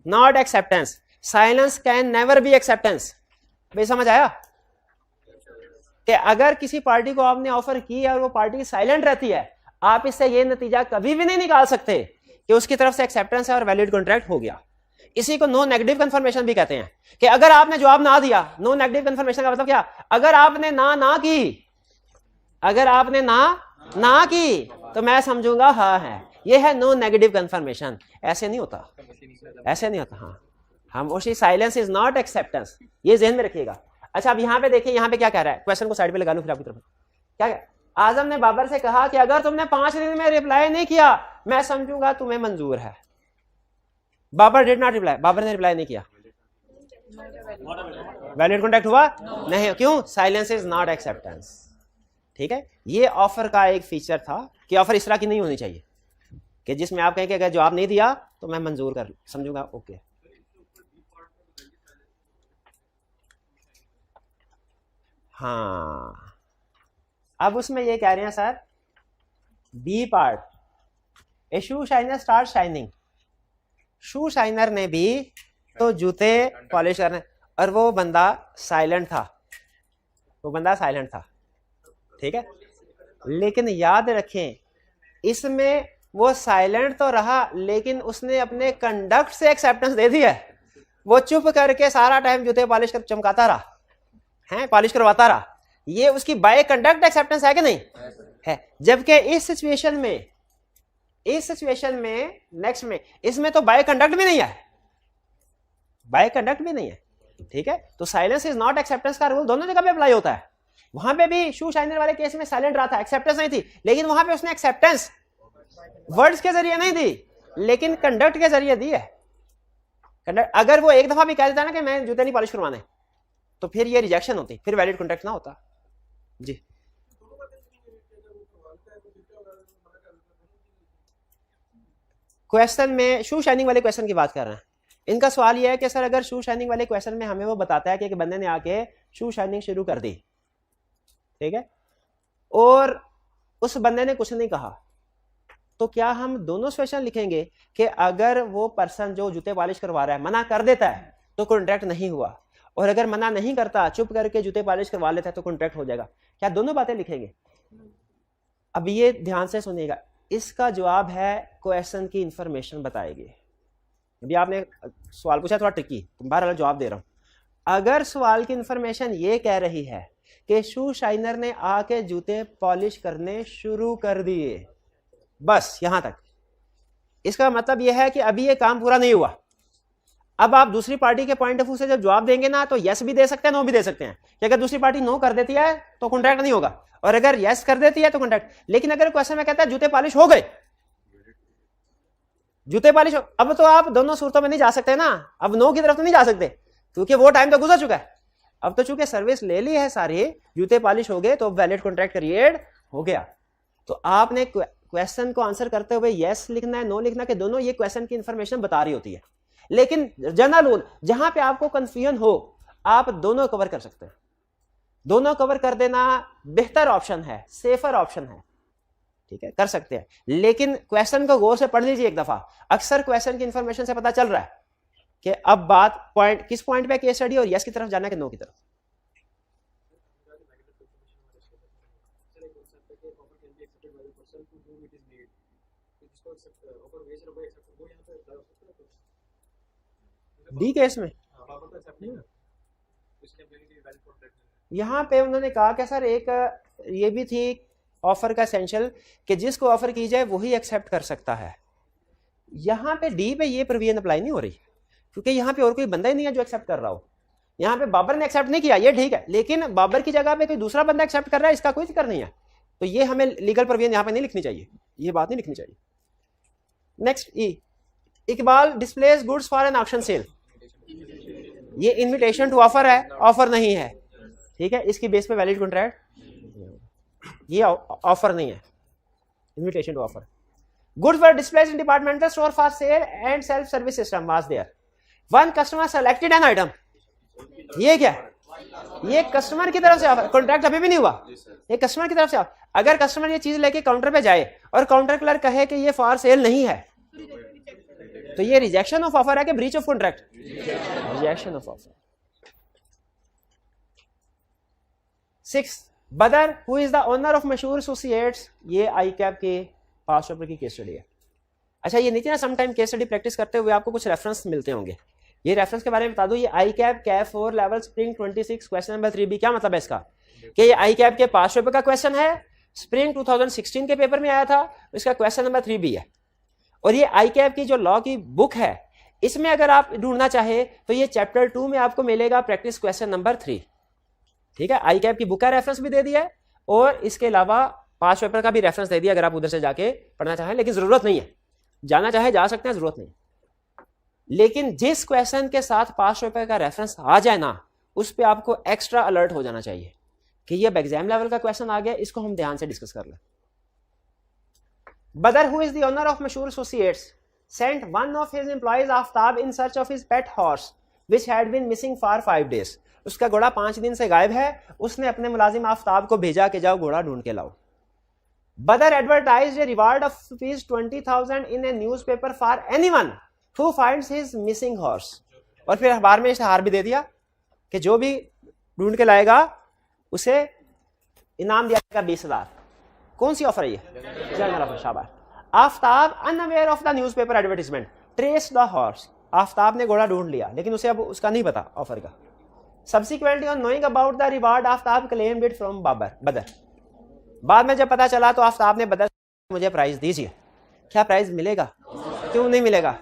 not acceptance, silence can never be acceptance. भाई समझ आया कि अगर किसी पार्टी को आपने ऑफर की है और वो पार्टी साइलेंट रहती है, आप इससे ये नतीजा कभी भी नहीं निकाल सकते कि उसकी तरफ से एक्सेप्टेंस है और वैलिड कॉन्ट्रैक्ट हो गया। इसी को नो नेगेटिव कंफर्मेशन भी कहते हैं कि अगर आपने जवाब ना दिया, नो नेगेटिव कंफर्मेशन का मतलब क्या, अगर आपने ना की, अगर आपने ना की तो मैं समझूंगा हाँ है, ये है नो नेगेटिव कंफर्मेशन। ऐसे नहीं होता, ऐसे नहीं होता। हाँ, खामोशी, साइलेंस इज नॉट एक्सेप्टेंस, ये ज़हन में रखिएगा। अच्छा, अब यहाँ पे देखिए, यहाँ पे क्या कह रहा है, क्वेश्चन को साइड पे लगा लूं फिर आपकी तरफ। क्या आजम ने बाबर से कहा कि अगर तुमने 5 दिन में रिप्लाई नहीं किया मैं समझूंगा तुम्हें मंजूर है। Babar did not reply, Babar ने रिप्लाई नहीं किया, वैलिड कॉन्ट्रैक्ट हुआ नहीं। क्यों? Silence is not acceptance. ठीक है, ये ऑफर का एक फीचर था कि ऑफर इस तरह की नहीं होनी चाहिए कि जिसमें आप कहें कि अगर जवाब नहीं दिया तो मैं मंजूर कर समझूंगा, ओके। हाँ, अब उसमें ये कह रहे हैं सर, बी पार्ट, ए शू शाइनर स्टार्ट शाइनिंग, शू शाइनर ने भी तो जूते पॉलिश करने, और वो बंदा साइलेंट था, वो बंदा साइलेंट था। ठीक है, लेकिन याद रखें इसमें वो साइलेंट तो रहा लेकिन उसने अपने कंडक्ट से एक्सेप्टेंस दे दी है। वो चुप करके सारा टाइम जूते पॉलिश कर चमकाता रहा है, पॉलिश करवाता रहा, ये उसकी बाय कंडक्ट एक्सेप्टेंस है कि नहीं है। जबकि इस सिचुएशन में, नेक्स्ट में, इसमें तो बाय कंडक्ट भी नहीं है, बाय कंडक्ट भी नहीं है। ठीक है, तो साइलेंस इज नॉट एक्सेप्टेंस का रूल दोनों जगह पे अप्लाई होता है। वहां पे भी शू शाइनर वाले केस में साइलेंट रहा था, एक्सेप्टेंस नहीं थी, लेकिन वहां पे उसने एक्सेप्टेंस वर्ड्स के जरिए नहीं दी लेकिन कंडक्ट के जरिए दी है। कंडक्ट, अगर वो एक दफा भी कह देता ना कि मैं जूते नहीं पॉलिश करवाने, तो फिर ये रिजेक्शन होती, फिर वैलिड कॉन्ट्रैक्ट ना होता। जी, क्वेश्चन में शू शाइनिंग वाले क्वेश्चन की बात कर रहे हैं। इनका सवाल यह है कि सर अगर शू शाइनिंग वाले क्वेश्चन में हमें वो बताता है कि बंदे ने आके शू शाइनिंग शुरू कर दी, ठीक है, और उस बंदे ने कुछ नहीं कहा, तो क्या हम दोनों सिचुएशन लिखेंगे कि अगर वो पर्सन जो जूते पॉलिश करवा रहा है मना कर देता है तो कॉन्ट्रैक्ट नहीं हुआ, और अगर मना नहीं करता चुप करके जूते पॉलिश करवा लेता है तो कॉन्ट्रैक्ट हो जाएगा? क्या दोनों बातें लिखेंगे? अब ये ध्यान से सुनिएगा, इसका जवाब है क्वेश्चन की इंफॉर्मेशन बताएगी। अभी आपने सवाल पूछा थोड़ा ट्रिकी, तो बहरहाल जवाब दे रहा हूं। अगर सवाल की इंफॉर्मेशन ये कह रही है कि शू शाइनर ने आके जूते पॉलिश करने शुरू कर दिए, बस यहां तक, इसका मतलब यह है कि अभी ये काम पूरा नहीं हुआ। अब आप दूसरी पार्टी के पॉइंट ऑफ व्यू से जब जवाब देंगे ना, तो यस भी दे सकते हैं, नो भी दे सकते हैं कि अगर दूसरी पार्टी नो कर देती है तो कॉन्ट्रैक्ट नहीं होगा, और अगर यस कर देती है तो कॉन्ट्रैक्ट। लेकिन अगर क्वेश्चन में कहता है जूते पॉलिश हो गए, जूते पॉलिश, अब तो आप दोनों सूरतों में नहीं जा सकते ना, अब नो की तरफ तो नहीं जा सकते क्योंकि वो टाइम तो गुजर चुका है। अब तो चूंकि सर्विस ले ली है सारी, जूते पॉलिश हो गए, तो वैलिड कॉन्ट्रैक्ट क्रिएट हो गया। तो आपने क्वेश्चन को आंसर करते हुए यस लिखना है, नो लिखना, कि दोनों ये क्वेश्चन की इंफॉर्मेशन बता रही होती है। लेकिन जनरल रूल, जहां पे आपको कंफ्यूजन हो आप दोनों कवर कर सकते हैं, दोनों कवर कर देना बेहतर ऑप्शन है, सेफर ऑप्शन है। ठीक है, कर सकते हैं, लेकिन क्वेश्चन को गौर से पढ़ लीजिए एक दफा। अक्सर क्वेश्चन की इंफॉर्मेशन से पता चल रहा है कि अब बात पॉइंट किस पॉइंट पे केस स्टडी और यस की तरफ जाना है कि नो की तरफ। डी केस में यहां पे उन्होंने कहा कि सर एक ये भी थी ऑफर का एसेंशियल कि जिसको ऑफर की जाए वही एक्सेप्ट कर सकता है। यहां पे डी पे ये प्रोविजन अप्लाई नहीं हो रही क्योंकि यहां पे और कोई बंदा ही नहीं है जो एक्सेप्ट कर रहा हो। यहां पे बाबर ने एक्सेप्ट नहीं किया, ये ठीक है, लेकिन बाबर की जगह पे कोई दूसरा बंदा एक्सेप्ट कर रहा है, इसका कोई जिक्र नहीं है। तो ये हमें लीगल प्रोविजन यहां पे नहीं लिखनी चाहिए, ये बात नहीं लिखनी चाहिए। Next E, Iqbal displays goods for an auction sale, ये इनविटेशन टू ऑफर है, ऑफर नहीं है। ठीक है, इसकी बेस पे वैलिड कॉन्ट्रैक्ट, ये ऑफर नहीं है, invitation to offer. Goods were displayed in departmental store for sale and self service system was there, one customer selected an item, ये क्या है? ये कस्टमर की तरफ से ऑफर, कॉन्ट्रैक्ट अभी भी नहीं हुआ, ये कस्टमर की तरफ से ऑफर। अगर कस्टमर ये चीज लेके काउंटर पे जाए और काउंटर क्लर्क कहे कि ये फॉर सेल नहीं है, तो ये रिजेक्शन ऑफ ऑफर है कि breach of contract? Rejection of offer. 6 बदर who is the owner of Mashhoor associates, ये आई कैप के पास पेपर की केस स्टडी है। अच्छा, ये नीचे ना समटाइम केस स्टडी प्रैक्टिस करते हुए आपको कुछ रेफरेंस मिलते होंगे। ये रेफरेंस के बारे में बता दूं, ये I CAP CAP 4 level spring 26 question number 3 भी। क्या मतलब है इसका कि ये आई कैप के पास पेपर का क्वेश्चन है, स्प्रिंग 2016 के पेपर में आया था, इसका क्वेश्चन नंबर 3 भी है। और ये आई कैप की जो लॉ की बुक है, इसमें अगर आप ढूंढना चाहे तो ये चैप्टर 2 में आपको मिलेगा प्रैक्टिस क्वेश्चन नंबर 3। ठीक है, आई कैप की बुक का रेफरेंस भी दे दिया है और इसके अलावा पास पेपर का भी रेफरेंस दे दिया अगर आप उधर से जाके पढ़ना चाहें, लेकिन जरूरत नहीं है, जाना चाहे जा सकते हैं, जरूरत नहीं। लेकिन जिस क्वेश्चन के साथ पास पेपर का रेफरेंस आ जाए ना, उस पर आपको एक्स्ट्रा अलर्ट हो जाना चाहिए कि ये अब एग्जाम लेवल का क्वेश्चन आ गया, इसको हम ध्यान से डिस्कस कर लें। Badar who is the owner of Mashhoor associates sent one of his employees Aftab in search of his pet horse which had been missing for 5 days। उसका घोड़ा 5 दिन से गायब है, उसने अपने मुलाजिम आफ्ताब को भेजा कि जाओ घोड़ा ढूंढ के लाओ। बदर advertised a reward of ₹20,000 in A newspaper for anyone who finds his missing horse. और फिर अखबार में इश्तिहार भी दे दिया कि जो भी ढूंढ के लाएगा उसे इनाम दिया जाएगा 20,000। कौन सी ऑफर है ये? General offer. शाबाश। Aftab unaware of the newspaper advertisement trace the horse. Aftab ने घोड़ा ढूंढ लिया लेकिन उसे अब उसका नहीं पता ऑफर का। Subsequently on knowing about the reward Aftab claimed it from बदर। बाद में जब पता चला तो आफ्ताब ने बदर मुझे प्राइस दीजिए। क्या प्राइस मिलेगा? क्यों नहीं मिलेगा?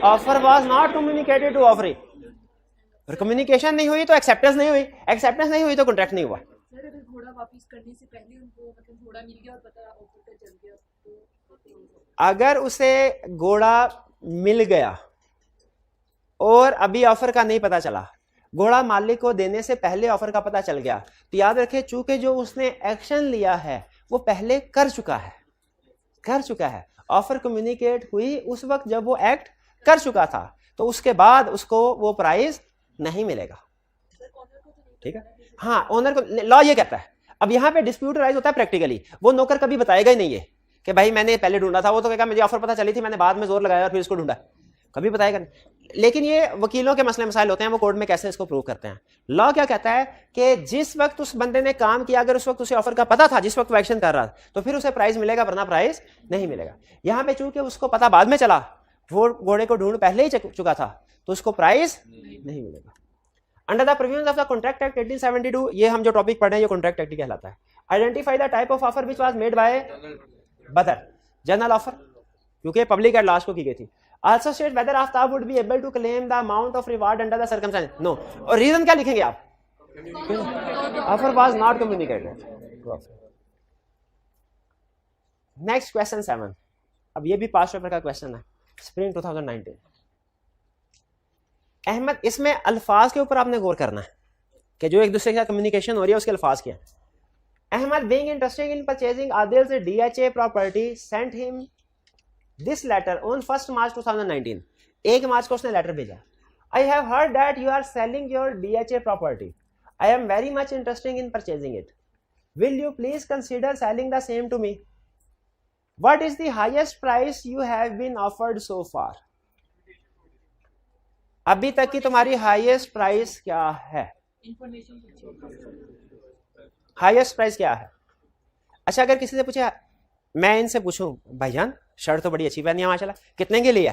Offer was not communicated to offeree. और कम्युनिकेशन नहीं हुई तो एक्सेप्टेंस नहीं हुई, एक्सेप्टेंस नहीं हुई तो कॉन्ट्रैक्ट नहीं हुआ। सर अगर घोड़ा वापस करने से पहले उनको मतलब घोड़ा मिल गया और पता ऑफर पे चल गया तो अगर उसे घोड़ा मिल गया और अभी ऑफर का नहीं पता चला, घोड़ा मालिक को देने से पहले ऑफर का पता चल गया, तो याद रखें चूंकि जो उसने एक्शन लिया है वो पहले कर चुका है। ऑफर कम्युनिकेट हुई उस वक्त जब वो एक्ट कर चुका था, तो उसके बाद उसको वो प्राइस नहीं मिलेगा। ठीक है, हाँ, ओनर को लॉ ये कहता है। अब यहाँ पे डिस्प्यूट राइज होता है प्रैक्टिकली, वो नौकर कभी बताएगा ही नहीं है कि भाई मैंने पहले ढूंढा था, वो तो कहेगा मुझे ऑफर पता चली थी, मैंने बाद में जोर लगाया और फिर इसको ढूंढा, कभी बताएगा नहीं। लेकिन ये वकीलों के मसले मसाइल होते हैं, वो कोर्ट में कैसे इसको प्रूव करते हैं। लॉ क्या कहता है कि जिस वक्त उस बंदे ने काम किया, अगर उस वक्त उसे ऑफर का पता था, जिस वक्त वो एक्शन कर रहा था, तो फिर उसे प्राइस मिलेगा, वरना प्राइस नहीं मिलेगा। यहाँ पे चूंकि उसको पता बाद में चला, वो घोड़े को ढूंढ पहले ही चुका था, तो उसको प्राइस नहीं मिलेगा। Under the provisions of the contract act 1872, ये हम जो टॉपिक पढ़ रहे हैं ये कॉन्ट्रैक्ट एक्ट कहलाता है। Identify the type of offer which was made by बदर। जनरल ऑफर, क्योंकि पब्लिक एट लास्ट को की गई थी। Also state whether Aftab would be able to claim the amount of reward under the circumstances. No. और reason क्या लिखेंगे आप? Offer was not communicated. Next question 7. अब ये भी पास पेपर का क्वेश्चन है, स्प्रिंग 2019। अहमद, इसमें अल्फाज के ऊपर आपने गौर करना है कि जो एक दूसरे के साथ कम्युनिकेशन हो रही है उसके अल्फाज क्या है। Ahmad being interested in purchasing Adil's DHA property sent him this letter on 1st March 2019। 1 मार्च को उसने लेटर भेजा। I have heard that you are selling your DHA property. I am very much interested in purchasing it. Will you please consider selling the same to me? What is the highest price you have been offered so far? अभी तक की तुम्हारी highest price क्या है? Highest price क्या है? अच्छा, अगर किसी से पूछे, मैं इनसे पूछूं भाईजान शर्ट तो बड़ी अच्छी पहनी है माशाल्लाह, कितने की लिया?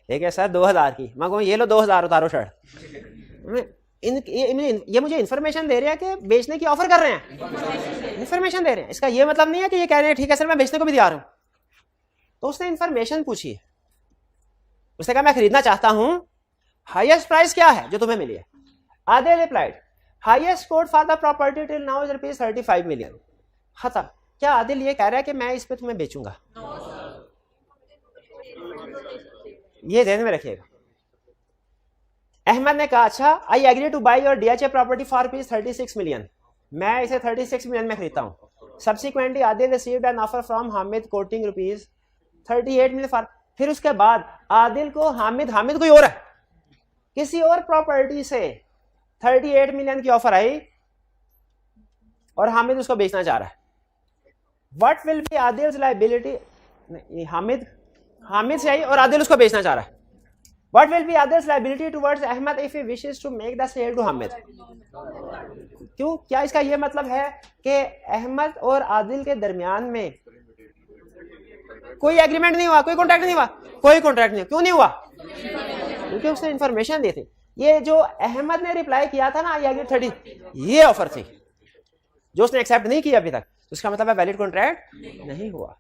ठीक है सर 2000 की। मैं कहूँ ये लो 2000 उतारो शर्ट। ये मुझे इन्फॉर्मेशन दे रहे हैं कि बेचने की ऑफर कर रहे हैं, इन्फॉर्मेशन दे रहे हैं। इसका ये मतलब नहीं है कि ये कह रहे हैं ठीक है सर मैं बेचने को भी तैयार हूं। तो उसने इन्फॉर्मेशन पूछी, उसने कहा मैं खरीदना चाहता हूं, हाईएस्ट प्राइस क्या है जो तुम्हें मिली है? Adil replied highest quote for the property till now is ₹35 million। खत्म। क्या आदिल ये कह रहा है कि मैं इस पे तुम्हें बेचूंगा? ये ध्यान में रखिएगा। अहमद ने कहा अच्छा, I agree to buy your DHA property for ₹36 million। मैं इसे 36 million में खरीदता हूं। Subsequently Adil received an offer from Hamid quoting ₹38 million for. फिर उसके बाद आदिल को हामिद कोई और है, किसी और प्रॉपर्टी से 38 million की ऑफर आई और हामिद उसको बेचना चाह रहा है। What will be Adil's liability? Hamid से आई और आदिल उसको बेचना चाह रहा है। What will be Adil's liability towards Ahmed if he wishes to make the sale to Hamid? क्यों? क्या इसका ये मतलब है कि अहमद और आदिल के दरमियान में कोई एग्रीमेंट नहीं हुआ, कोई कॉन्ट्रैक्ट नहीं हुआ? कोई कॉन्ट्रैक्ट नहीं। क्यों नहीं हुआ? क्योंकि उसने इंफॉर्मेशन दी थी। ये जो अहमद ने रिप्लाई किया था ना, ये 30, ये ऑफर थी जो उसने एक्सेप्ट नहीं किया अभी तक, उसका मतलब है वैलिड कॉन्ट्रैक्ट नहीं हुआ।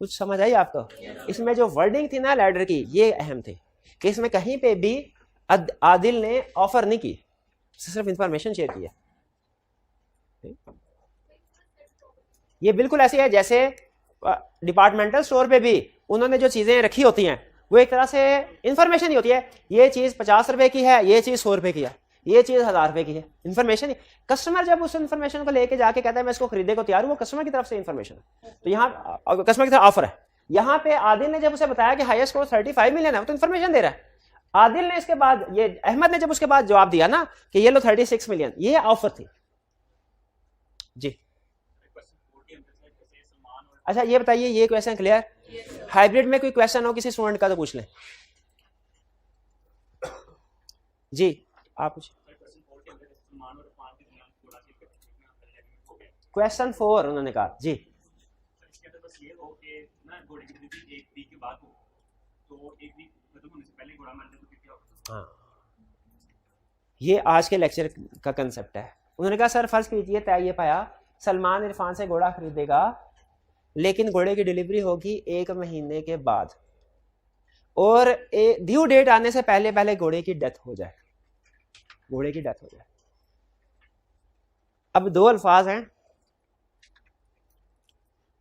कुछ समझ आई आपको? इसमें जो वर्डिंग थी ना लैडर की, ये अहम थी कि इसमें कहीं पे भी आदिल ने ऑफर नहीं की, सिर्फ इंफॉर्मेशन शेयर की है। ये बिल्कुल ऐसी है जैसे डिपार्टमेंटल स्टोर पे भी उन्होंने जो चीजें रखी होती हैं वो एक तरह से इंफॉर्मेशन ही होती है। ये चीज 50 रुपए की है, ये चीज 100 रुपए की है, ये चीज 1000 रुपए की है। इंफॉर्मेशन, कस्टमर जब उस इंफॉर्मेशन को लेके जाके कहता है मैं इसको खरीदने को तैयार हूं, वो कस्टमर की तरफ से इंफॉर्मेशन है। तो यहाँ कस्टमर की तरफ ऑफर है। यहाँ पे आदिल ने जब उसे बताया कि हाईएस्ट कोर्स 35 मिलियन है, तो इंफॉर्मेशन दे रहा है। आदिल ने इसके बाद, ये अहमद ने जब उसके बाद जवाब दिया ना कि ये लो 36 मिलियन, ये ऑफर थी जी। अच्छा ये बताइए, ये क्वेश्चन क्लियर? हाइब्रिड में कोई क्वेश्चन हो किसी स्टूडेंट का तो पूछ लें जी। आप कुछ क्वेश्चन 4 उन्होंने कहा जी। हाँ, ये आज के लेक्चर का कंसेप्ट है। उन्होंने कहा सर फर्ज कीजिए तय ये पाया सलमान इरफान से घोड़ा खरीदेगा, लेकिन घोड़े की डिलीवरी होगी 1 महीने के बाद, और ड्यू डेट आने से पहले पहले घोड़े की डेथ हो जाए, घोड़े की डेथ हो जाए। अब 2 अल्फाज हैं,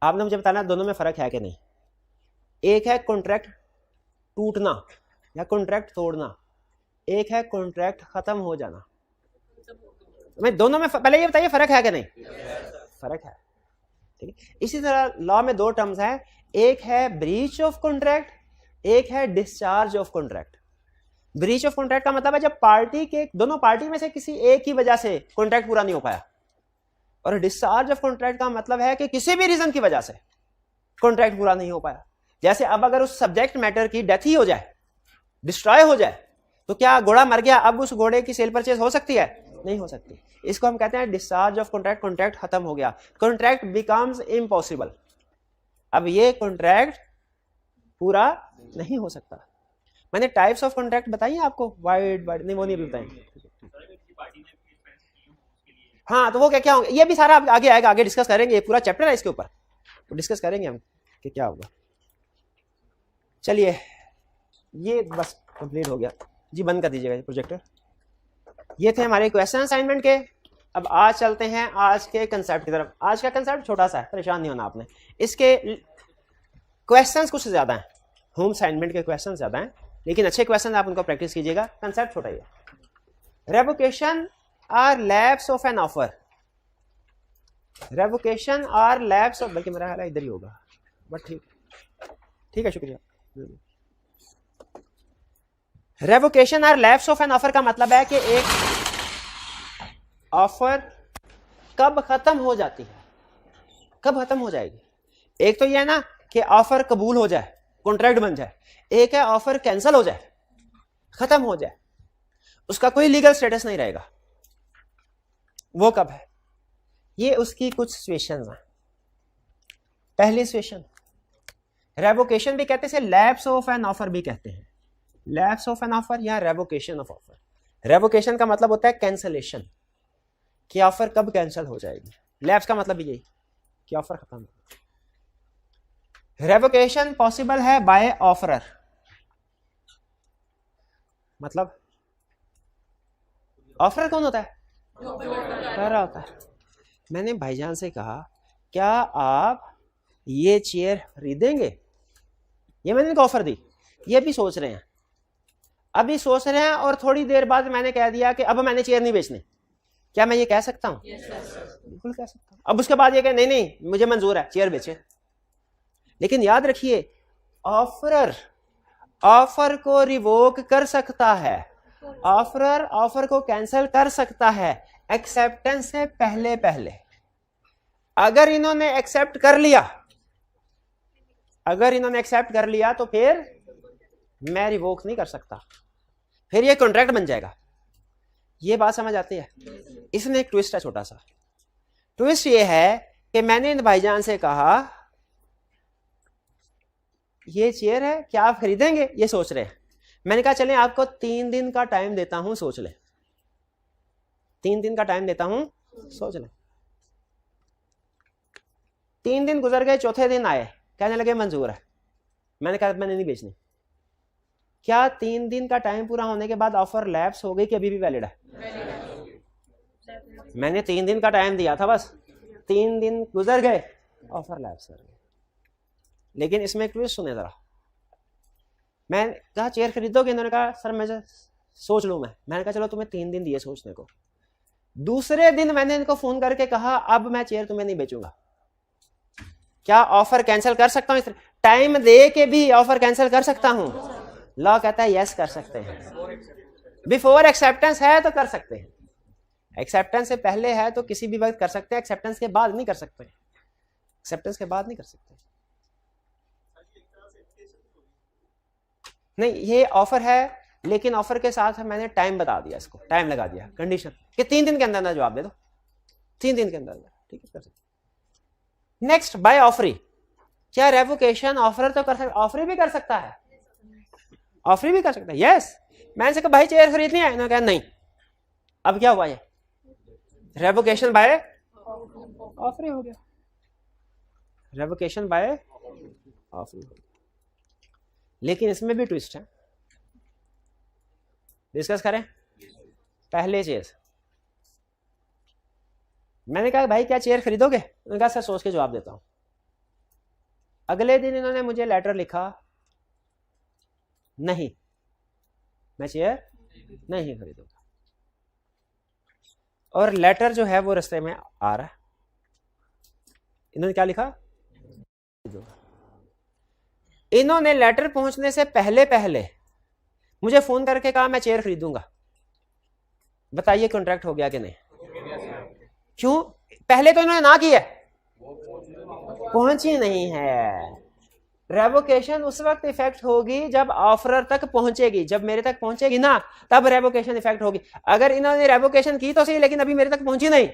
आपने मुझे बताना दोनों में फर्क है कि नहीं। एक है कॉन्ट्रैक्ट टूटना या कॉन्ट्रैक्ट तोड़ना, एक है कॉन्ट्रैक्ट खत्म हो जाना। मैं दोनों में पहले ये बताइए फर्क है कि नहीं? फर्क है, ठीक है। इसी तरह लॉ में 2 टर्म्स हैं, एक है ब्रीच ऑफ कॉन्ट्रैक्ट, एक है discharge of contract. Breach of contract का मतलब है जब पार्टी के दोनों पार्टी में से किसी एक की वजह से कॉन्ट्रैक्ट पूरा नहीं हो पाया, और डिस्चार्ज ऑफ कॉन्ट्रैक्ट का मतलब है कि किसी भी रीजन की वजह से कॉन्ट्रैक्ट पूरा नहीं हो पाया। जैसे अब अगर उस सब्जेक्ट मैटर की डेथ ही हो जाए, डिस्ट्रॉय हो जाए, तो क्या घोड़ा मर गया, अब उस घोड़े की सेल परचेज हो सकती है? नहीं हो सकती। इसको हम कहते हैं डिस्चार्ज ऑफ कॉन्ट्रैक्ट। कॉन्ट्रैक्ट खत्म हो गया, कॉन्ट्रैक्ट बिकम्स इम्पॉसिबल। अब ये कॉन्ट्रैक्ट पूरा नहीं हो सकता। मैंने टाइप्स ऑफ कॉन्ट्रैक्ट बताइए आपको, वाइड नहीं, वो नहीं बताएंगे। हाँ, तो वो क्या क्या होंगे ये भी सारा आगे आएगा, आगे डिस्कस करेंगे। ये पूरा चैप्टर है इसके ऊपर, तो डिस्कस करेंगे हम कि क्या होगा। चलिए ये बस कंप्लीट हो गया जी, बंद कर दीजिएगा ये प्रोजेक्टर। ये थे हमारे क्वेश्चन असाइनमेंट के। अब आज चलते हैं आज के कंसेप्ट की तरफ। आज का कंसेप्ट छोटा सा है, परेशान नहीं होना आपने। इसके क्वेश्चंस कुछ ज्यादा हैं, होम असाइनमेंट के क्वेश्चन ज्यादा हैं, लेकिन अच्छे क्वेश्चन आप उनको प्रैक्टिस कीजिएगा। कंसेप्ट छोटा ही है। Revocation or lapse of an offer. Revocation or lapse of, बल्कि मेरा हाल इधर ही होगा, बट ठीक है, शुक्रिया। Revocation or lapse of an offer का मतलब है कि एक ऑफर कब खत्म हो जाती है, कब खत्म हो जाएगी। एक तो यह है ना कि ऑफर कबूल हो जाए, कॉन्ट्रैक्ट बन जाए, एक है ऑफर कैंसिल हो जाए, खत्म हो जाए, उसका कोई लीगल स्टेटस नहीं रहेगा। वो कब है? ये उसकी कुछ सिचुएशंस हैं। पहली सिचुएशन रेवोकेशन भी कहते हैं, लैप्स ऑफ एन ऑफर भी कहते हैं। लैप्स ऑफ एन ऑफर या रेवोकेशन ऑफ ऑफर। रेवोकेशन का मतलब होता है कैंसलेशन, कि ऑफर कब कैंसिल हो जाएगी। लैप्स का मतलब यही कि ऑफर खत्म हो। रेवोकेशन पॉसिबल है बाय ऑफरर, मतलब ऑफरर कौन होता है? कर रहा होता है। मैंने भाईजान से कहा क्या आप ये चेयर खरीदेंगे, ये मैंने इनको ऑफर दी, ये भी सोच रहे हैं, अभी सोच रहे हैं, और थोड़ी देर बाद मैंने कह दिया कि अब मैंने चेयर नहीं बेचनी। क्या मैं ये कह सकता हूं? बिल्कुल कह सकता हूं। अब उसके बाद ये कह नहीं नहीं मुझे मंजूर है, चेयर बेचे। लेकिन याद रखिए ऑफरर ऑफर को रिवोक कर सकता है, ऑफरर ऑफर को कैंसिल कर सकता है एक्सेप्टेंस से पहले पहले। अगर इन्होंने एक्सेप्ट कर लिया, अगर इन्होंने एक्सेप्ट कर लिया तो फिर मैं रिवोक नहीं कर सकता, फिर ये कॉन्ट्रैक्ट बन जाएगा। ये बात समझ आती है? इसमें एक ट्विस्ट है, छोटा सा ट्विस्ट ये है कि मैंने इन भाईजान से कहा ये चेयर है, क्या आप खरीदेंगे? ये सोच रहे हैं। मैंने कहा चलें आपको 3 दिन का टाइम देता हूं, सोच लें। 3 दिन का टाइम देता हूं, सोच लें। 3 दिन गुजर गए, चौथे दिन आए, कहने लगे मंजूर है। मैंने कहा मैंने नहीं बेचनी। क्या 3 दिन का टाइम पूरा होने के बाद ऑफर लैप्स हो गई कि अभी भी वैलिड है? मैंने 3 दिन का टाइम दिया था, बस 3 दिन गुजर गए, ऑफर लैप्स कर गए। लेकिन इसमें एक ट्विस्ट सुने जरा। मैं कहा चेयर खरीदोगे? इन्होंने कहा सर मैं सोच लूं। मैंने कहा चलो तुम्हें 3 दिन दिए सोचने को। दूसरे दिन मैंने इनको फोन करके कहा अब मैं चेयर तुम्हें नहीं बेचूंगा, क्या ऑफर कैंसिल कर सकता हूं? टाइम दे के भी ऑफर कैंसिल कर सकता हूं? लॉ कहता है यस कर सकते हैं। बिफोर एक्सेप्टेंस है तो कर सकते हैं, एक्सेप्टेंस से पहले है तो किसी भी वक्त कर सकते हैं, एक्सेप्टेंस के बाद नहीं कर सकते। एक्सेप्टेंस के बाद नहीं कर सकते। नहीं, ये ऑफर है लेकिन ऑफर के साथ मैंने टाइम बता दिया, इसको टाइम लगा दिया, कंडीशन कि 3 दिन के अंदर ना जवाब दे दो, 3 दिन के अंदर, ठीक है कर सकते। Next, by offeree. क्या रेवोकेशन ऑफर तो कर सकता, ऑफरी भी कर सकता है? ऑफरी भी कर सकता है, यस। मैंने से कहा भाई चेयर खरीदनी है, इन्होंने कहा नहीं। अब क्या हुआ? ये रेवोकेशन बाय ऑफरी हो गया, रेवोकेशन बाय ऑफरी हो गया। लेकिन इसमें भी ट्विस्ट है, डिस्कस करें। पहले चेयर, मैंने कहा भाई क्या चेयर खरीदोगे? उन्होंने कहा सर सोच के जवाब देता हूं। अगले दिन इन्होंने मुझे लेटर लिखा, नहीं मैं चेयर नहीं खरीदूंगा। और लेटर जो है वो रास्ते में आ रहा है। इन्होंने क्या लिखा? इन्होंने लेटर पहुंचने से पहले पहले मुझे फोन करके कहा मैं चेयर खरीदूंगा। बताइए कॉन्ट्रैक्ट हो गया कि नहीं? क्यों? पहले तो इन्होंने ना की है, पहुंची नहीं है। रेवोकेशन उस वक्त इफेक्ट होगी जब ऑफरर तक पहुंचेगी, जब मेरे तक पहुंचेगी ना तब रेवोकेशन इफेक्ट होगी। अगर इन्होंने रेवोकेशन की तो सही लेकिन अभी मेरे तक पहुंची नहीं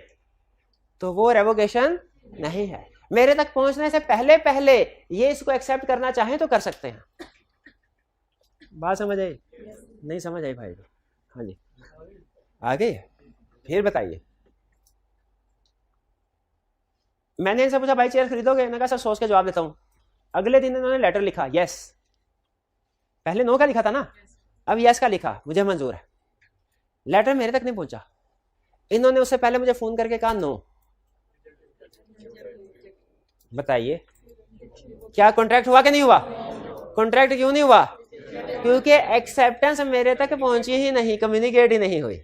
तो वो रेवोकेशन नहीं है। मेरे तक पहुंचने से पहले पहले ये इसको एक्सेप्ट करना चाहें तो कर सकते हैं। बात समझ आई? नहीं समझ आई भाई? हाँ जी, आगे फिर बताइए। मैंने इनसे पूछा भाई चेयर खरीदोगे? मैंने कहा सर सोच के जवाब देता हूं। अगले दिन इन्होंने लेटर लिखा, यस। पहले नो का लिखा था ना, अब यस का लिखा, मुझे मंजूर है। लेटर मेरे तक नहीं पहुंचा। इन्होंने उससे पहले मुझे फोन करके कहा नो। बताइए क्या कॉन्ट्रैक्ट हुआ कि नहीं हुआ? कॉन्ट्रैक्ट क्यों नहीं हुआ? क्योंकि एक्सेप्टेंस मेरे तक पहुंची ही नहीं, कम्युनिकेट ही नहीं हुई,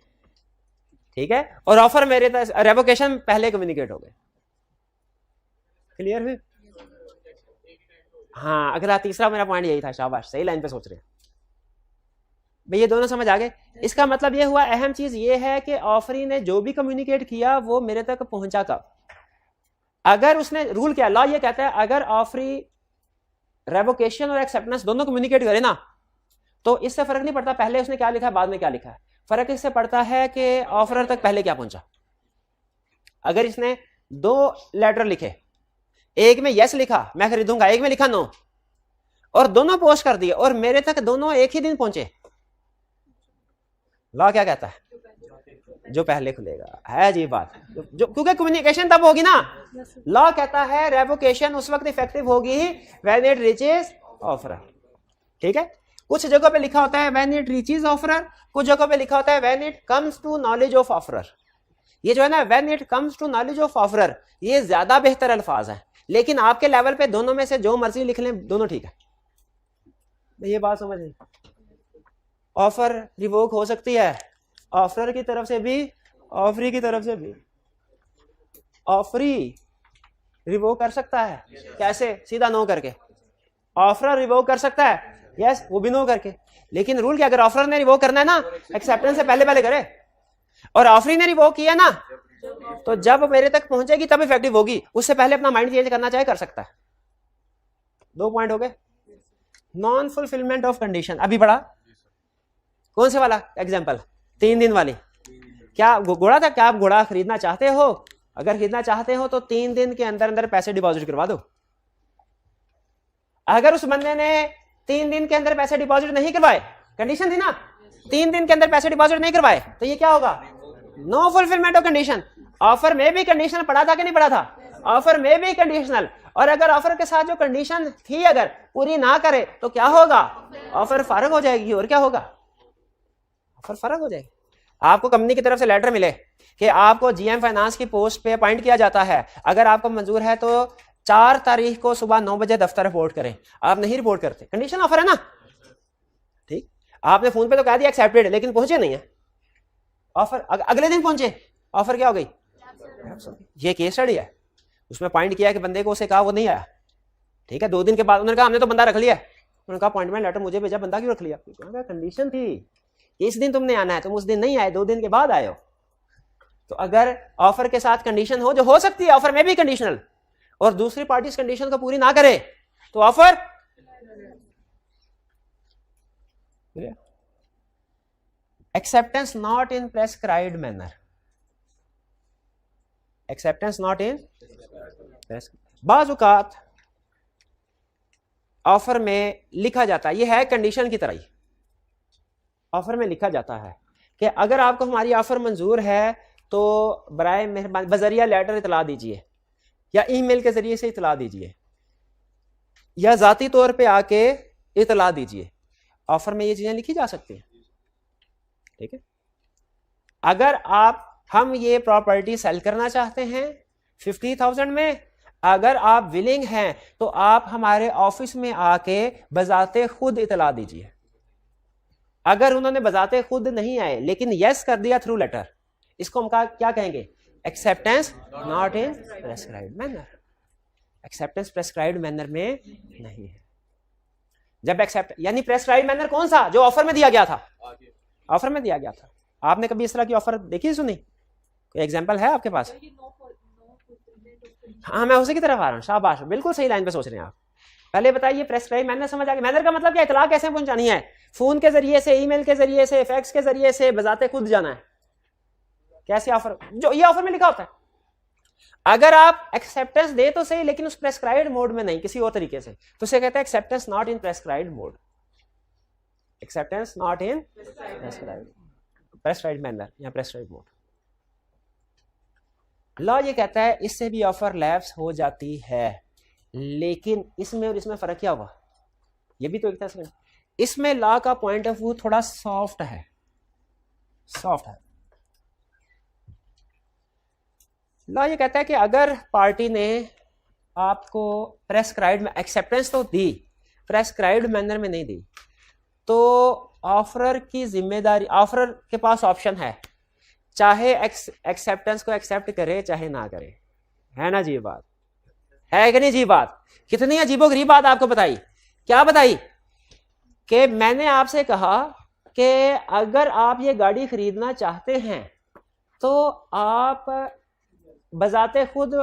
ठीक है। और ऑफर मेरे तक, रेवोकेशन पहले कम्युनिकेट हो गए। क्लियर हुई? हाँ, अगला तीसरा मेरा पॉइंट यही था। शाबाश, सही लाइन पे सोच रहे हैं भाई। ये दोनों समझ आ गए। इसका मतलब ये हुआ, अहम चीज ये है कि ऑफरी ने जो भी कम्युनिकेट किया वो मेरे तक पहुंचा कब? अगर उसने रूल किया, लॉ ये कहता है अगर ऑफरी रेवोकेशन और एक्सेप्टेंस दोनों कम्युनिकेट करे ना तो इससे फर्क नहीं पड़ता पहले उसने क्या लिखा है बाद में क्या लिखा है। फर्क इससे पड़ता है कि ऑफरर तक पहले क्या पहुंचा। अगर इसने 2 लेटर लिखे, एक में यस लिखा मैं खरीदूंगा, एक में लिखा नो, और दोनों पोस्ट कर दिए और मेरे तक दोनों एक ही दिन पहुंचे, लॉ क्या कहता है? जो पहले खुलेगा है जी बात। जो क्योंकि कम्युनिकेशन तब होगी ना। लॉ कहता है रेवोकेशन उस वक्त इफेक्टिव होगी व्हेन इट रीचेस ऑफरर, ठीक है। कुछ जगहों पे लिखा होता है व्हेन इट रीचेस ऑफरर, कुछ जगहों पे लिखा होता है when it comes to knowledge of offeror. ये जो है ना when it comes to knowledge of offeror, ये ज्यादा बेहतर अल्फाज है, लेकिन आपके लेवल पे दोनों में से जो मर्जी लिख लें दोनों ठीक है। ये बात समझ नहीं। ऑफर रिवोक हो सकती है ऑफरर की तरफ से भी, ऑफरी की तरफ से भी। ऑफरी रिवोक कर सकता है, कैसे? सीधा नो करके। ऑफरर रिवोक कर सकता है, यस, वो भी नो करके। लेकिन रूल क्या, अगर ऑफरर ने रिवोक करना है ना एक्सेप्टेंस से पहले पहले करे, और ऑफरी ने रिवोक किया ना तो जब मेरे तक पहुंचेगी तब इफेक्टिव होगी, उससे पहले अपना माइंड चेंज करना चाहे कर सकता है। 2 पॉइंट हो गए। नॉन फुलफिलमेंट ऑफ कंडीशन अभी बढ़ा, कौन से वाला एग्जाम्पल, 3 दिन वाली, क्या घोड़ा था, क्या आप घोड़ा खरीदना चाहते हो? अगर खरीदना चाहते हो तो 3 दिन के अंदर अंदर पैसे डिपॉजिट करवा दो। अगर उस बंदे ने 3 दिन के अंदर पैसे डिपॉजिट नहीं करवाए, कंडीशन थी ना, 3 दिन के अंदर पैसे डिपॉजिट नहीं करवाए, तो ये क्या होगा? No fulfilment of condition. Offer में भी कंडीशन पड़ा था कि नहीं पड़ा था? ऑफर में भी कंडीशनल, और अगर ऑफर के साथ जो कंडीशन थी अगर पूरी ना करे तो क्या होगा? ऑफर फारग हो जाएगी। और क्या होगा? ऑफर फारग हो जाएगी। आपको कंपनी की तरफ से लेटर मिले कि आपको जीएम फाइनेंस की पोस्ट पे अपॉइंट किया जाता है, अगर आपको मंजूर है तो 4 तारीख को सुबह 9 बजे दफ्तर रिपोर्ट करें, आप नहीं रिपोर्ट करते, कंडीशन ऑफर है ना, ठीक। आपने फोन पे तो कह दिया एक्सेप्टेड, लेकिन पहुंचे नहीं है ऑफर, अगले दिन पहुंचे, ऑफर क्या हो गई? ये केस स्टडी है, उसमें पॉइंट किया कि बंदे को उसे कहा, वो नहीं आया, ठीक है। 2 दिन के बाद उन्होंने कहा हमने तो बंदा रख लिया, उन्होंने कहा अपॉइंटमेंट लेटर मुझे भेजा, बंदा क्यों रख लिया? कंडीशन थी इस दिन तुमने आना है, तुम उस दिन नहीं आए, 2 दिन के बाद आए हो। तो अगर ऑफर के साथ कंडीशन हो, जो हो सकती है ऑफर में भी कंडीशनल, और दूसरी पार्टी इस कंडीशन को पूरी ना करे तो offer acceptance not in prescribed manner, acceptance not in बाज़ औक़ात ऑफर में लिखा जाता है, ये है कंडीशन की तरह ही, ऑफर में लिखा जाता है कि अगर आपको हमारी ऑफर मंजूर है तो बराए मेहरबानी बजरिया लेटर इतला दीजिए, या ईमेल के जरिए से इतला दीजिए, या जाती तौर पे आके इतला दीजिए। ऑफर में ये चीजें लिखी जा सकती हैं, ठीक है। अगर हम ये प्रॉपर्टी सेल करना चाहते हैं 50,000 में, अगर आप विलिंग हैं तो आप हमारे ऑफिस में आके बजाते खुद इतला दीजिए। अगर उन्होंने बजाते खुद नहीं आए लेकिन यस कर दिया थ्रू लेटर, इसको हम क्या कहेंगे? Acceptance not in prescribed manner. Acceptance prescribed manner में नहीं है। जब एक्सेप्ट यानी प्रेस्क्राइब्ड मैनर कौन सा? जो ऑफर में दिया गया था, ऑफर में दिया गया था। आपने कभी इस तरह की ऑफर देखी, सुनी? कोई एग्जांपल है आपके पास? हाँ, मैं उसी की तरफ आ रहा हूँ, शाबाश, बिल्कुल सही लाइन पे सोच रहे हैं आप। पहले बताइए प्रेस्क्राइब मैनर समझ आ गया? मैनर का मतलब क्या? इतला कैसे पहुंचानी है? फोन के जरिए से, ईमेल के जरिए से, फैक्स के जरिए से, बजाते खुद जाना है? कैसे ऑफर? जो ये ऑफर में लिखा होता है। अगर आप एक्सेप्टेंस दे तो सही, लेकिन उस प्रेस्क्राइब्ड मोड में नहीं, किसी और तरीके से, तो उसे कहते हैं acceptance not in prescribed mode, acceptance not in prescribed manner या प्रेस्क्राइब्ड मोड। लॉ ये कहता है इससे भी ऑफर लैप्स हो जाती है, लेकिन इसमें और इसमें फर्क क्या हुआ? ये भी तो एक तरह से, इसमें लॉ का पॉइंट ऑफ व्यू थोड़ा सॉफ्ट है, सॉफ्ट है। लॉ ये कहता है कि अगर पार्टी ने आपको प्रेस्क्राइब्ड में एक्सेप्टेंस तो दी, प्रेस्क्राइब्ड मैनर में नहीं दी, तो ऑफरर की जिम्मेदारी, ऑफरर के पास ऑप्शन है, चाहे एक्सेप्टेंस को एक्सेप्ट करे चाहे ना करे, है ना जी? बात है कि नहीं जी? बात कितनी अजीबोगरीब बात आपको बताई। क्या बताई? कि मैंने आपसे कहा कि अगर आप ये गाड़ी खरीदना चाहते हैं तो आप बजाते खुद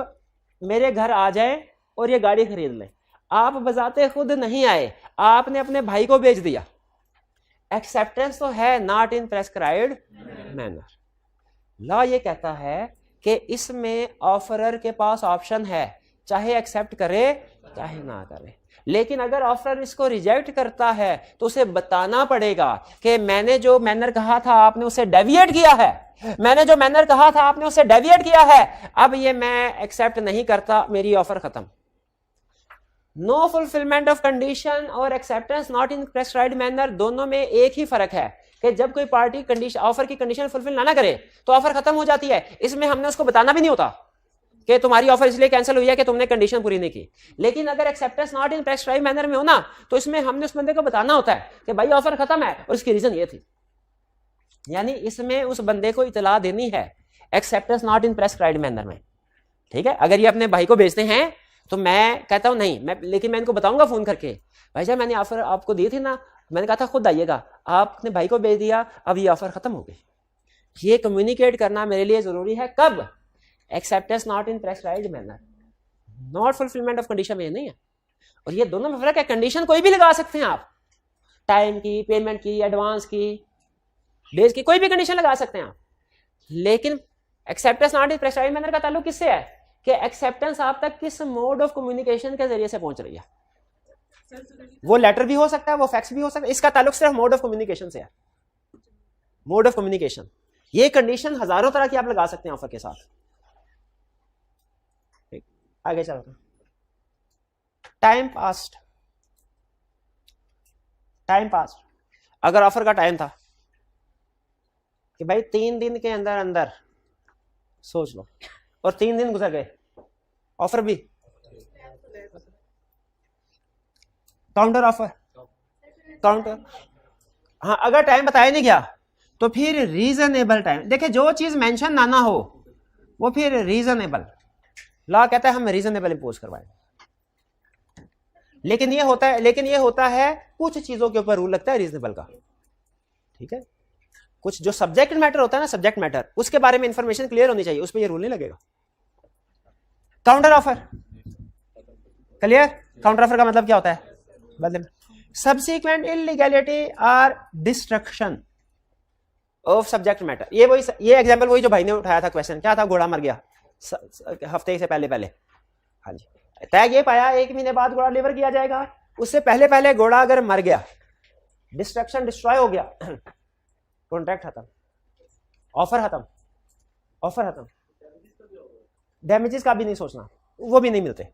मेरे घर आ जाएं और ये गाड़ी खरीद लें। आप बजाते खुद नहीं आए, आपने अपने भाई को भेज दिया। एक्सेप्टेंस तो है not in prescribed manner. Law ये कहता है कि इसमें ऑफरर के पास ऑप्शन है, चाहे एक्सेप्ट करे चाहे ना करे। लेकिन अगर ऑफरर इसको रिजेक्ट करता है तो उसे बताना पड़ेगा कि मैंने जो मैनर कहा था आपने उसे डेविएट किया है, मैंने जो मैनर कहा था आपने उसे डेविएट किया है, अब ये मैं एक्सेप्ट नहीं करता, मेरी ऑफर खत्म। नो फुलफिलमेंट ऑफ कंडीशन और acceptance not in prescribed manner, दोनों में एक ही फर्क है कि जब कोई पार्टी कंडीशन ऑफर की कंडीशन फुलफिल ना करे तो ऑफर खत्म हो जाती है। इसमें हमने उसको बताना भी नहीं होता कि तुम्हारी ऑफर इसलिए कैंसिल हुई है कि तुमने कंडीशन पूरी नहीं की। लेकिन अगर acceptance not in prescribed manner में हो ना, तो इसमें हमने उस बंदे को बताना होता है कि भाई ऑफर खत्म है और इसकी रीजन ये थी। यानी इसमें उस बंदे को इतला देनी है acceptance not in prescribed manner में, ठीक है। अगर ये अपने भाई को भेजते हैं तो मैं कहता हूं नहीं, लेकिन मैं इनको बताऊंगा फोन करके, भाई साहब मैंने ऑफर आपको दी थी ना, मैंने कहा था खुद आइएगा, आपने भाई को भेज दिया, अब ये ऑफर खत्म हो गई। ये कम्युनिकेट करना मेरे लिए जरूरी है। कब? Acceptance not in prescribed manner, not fulfilment of condition में नहीं है। और ये दोनों में फर्क है, कंडीशन कोई भी लगा सकते हैं आप, टाइम की, पेमेंट की, एडवांस की, डेज की, कोई भी कंडीशन लगा सकते हैं आप, लेकिन acceptance not in prescribed manner का ताल्लुक किससे है कि एक्सेप्टेंस आप तक किस मोड ऑफ कम्युनिकेशन के जरिए से पहुंच रही है। वो लेटर भी हो सकता है, वो फैक्स भी हो सकता है, इसका ताल्लुक सिर्फ मोड ऑफ कम्युनिकेशन से है, मोड ऑफ कम्युनिकेशन। ये कंडीशन हजारों तरह की आप लगा सकते हैं ऑफर के साथ। आगे चलो, टाइम पास्ट, टाइम पास्ट, अगर ऑफर का टाइम था कि भाई 3 दिन के अंदर अंदर सोच लो, और 3 दिन गुजर गए, ऑफर भी काउंटर ऑफर, काउंटर। हाँ, अगर टाइम बताया नहीं गया तो फिर रीजनेबल टाइम। देखिए, जो चीज मेंशन ना हो वो फिर रीजनेबल, लॉ कहता है हम रीजनेबल इंपोज करवाएं। लेकिन ये होता है कुछ चीजों के ऊपर रूल लगता है रीजनेबल का, ठीक है। कुछ जो सब्जेक्ट मैटर होता है ना, सब्जेक्ट मैटर, उसके बारे में इंफॉर्मेशन क्लियर होनी चाहिए, उस पर ये रूल नहीं लगेगा। Counter offer clear, counter offer का मतलब क्या होता है, बदले में सब्सिक्वेंट इलीगैलिटी और डिस्ट्रक्शन ऑफ सब्जेक्ट मैटर। ये एग्जांपल वही जो भाई ने उठाया था क्वेश्चन, क्या था, घोड़ा मर गया हफ्ते से पहले। हाँ जी, टैग ये पाया 1 महीने बाद घोड़ा डिलीवर किया जाएगा, उससे पहले घोड़ा अगर मर गया, डिस्ट्रक्शन, डिस्ट्रॉय हो गया, कॉन्ट्रैक्ट खत्म, ऑफर खत्म। डैमेजेस का भी नहीं सोचना, वो भी नहीं मिलते,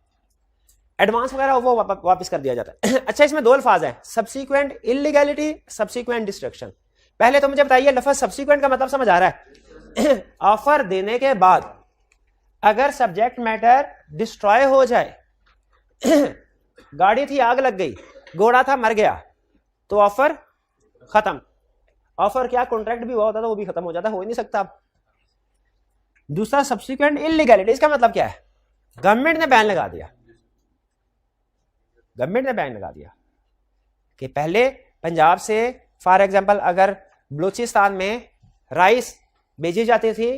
एडवांस वगैरह वो वापस कर दिया जाता है। अच्छा, इसमें 2 अल्फाज हैं, सब्सिक्वेंट इलीगैलिटी, सब्सिक्वेंट डिस्ट्रक्शन। पहले तो मुझे बताइए लफ्ज सब्सिक्वेंट का मतलब समझ आ रहा है? ऑफर देने के बाद अगर सब्जेक्ट मैटर डिस्ट्रॉय हो जाए, गाड़ी थी आग लग गई, घोड़ा था मर गया, तो ऑफर खत्म। ऑफर क्या, कॉन्ट्रैक्ट भी हुआ होता था वो भी खत्म हो जाता, हो ही नहीं सकता। दूसरा सब्सिक्वेंट इलीगैलिटी, इसका मतलब क्या है, गवर्नमेंट ने बैन लगा दिया कि पहले पंजाब से फॉर एग्जांपल अगर बलूचिस्तान में राइस भेजी जाती थी,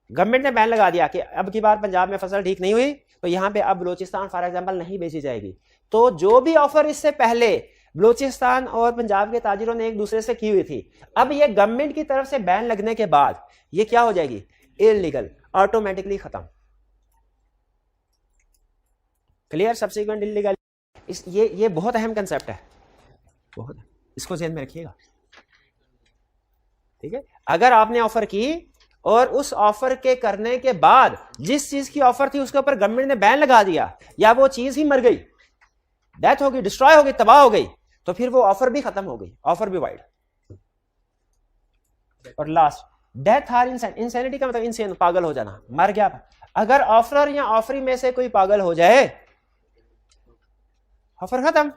गवर्नमेंट ने बैन लगा दिया कि अब की बार पंजाब में फसल ठीक नहीं हुई तो यहां पे अब बलूचिस्तान फॉर एग्जांपल नहीं भेजी जाएगी। तो जो भी ऑफर इससे पहले बलूचिस्तान और पंजाब के ताजिरों ने एक दूसरे से की हुई थी, अब ये गवर्नमेंट की तरफ से बैन लगने के बाद ये क्या हो जाएगी, इलीगल, ऑटोमेटिकली खत्म। क्लियर, सब्सिक्वेंट इलीगल, ये बहुत अहम कंसेप्ट है, बहुत, इसको ध्यान में रखिएगा, ठीक है। अगर आपने ऑफर की और उस ऑफर के करने के बाद जिस चीज की ऑफर थी उसके ऊपर गवर्नमेंट ने बैन लगा दिया, या वो चीज ही मर गई, डेथ हो गई, डिस्ट्रॉय हो गई, तबाह हो गई, तो फिर वो ऑफर भी खत्म हो गई, ऑफर भी वाइड। और लास्ट, डेथ आर इंसैनिटी का मतलब इंसेन, पागल हो जाना, मर गया। अगर ऑफर या ऑफरी में से कोई पागल हो जाए, ऑफर खत्म।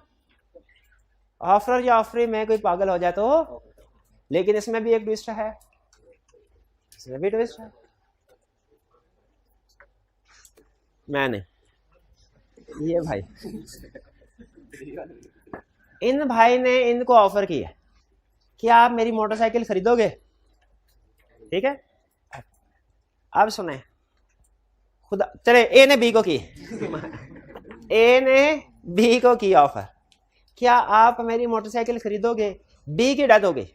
ऑफर या ऑफरी में कोई पागल हो जाए तो, लेकिन इसमें भी एक ट्विस्ट है, इसमें भी ट्विस्ट है। मैंने ये भाई, इन भाई ने इनको ऑफर किया कि आप मेरी मोटरसाइकिल खरीदोगे, ठीक है। अब सुने, खुदा चले, ए ने बी को की, ए ने बी को की ऑफर, क्या आप मेरी मोटरसाइकिल खरीदोगे, बी की डेथ हो गई,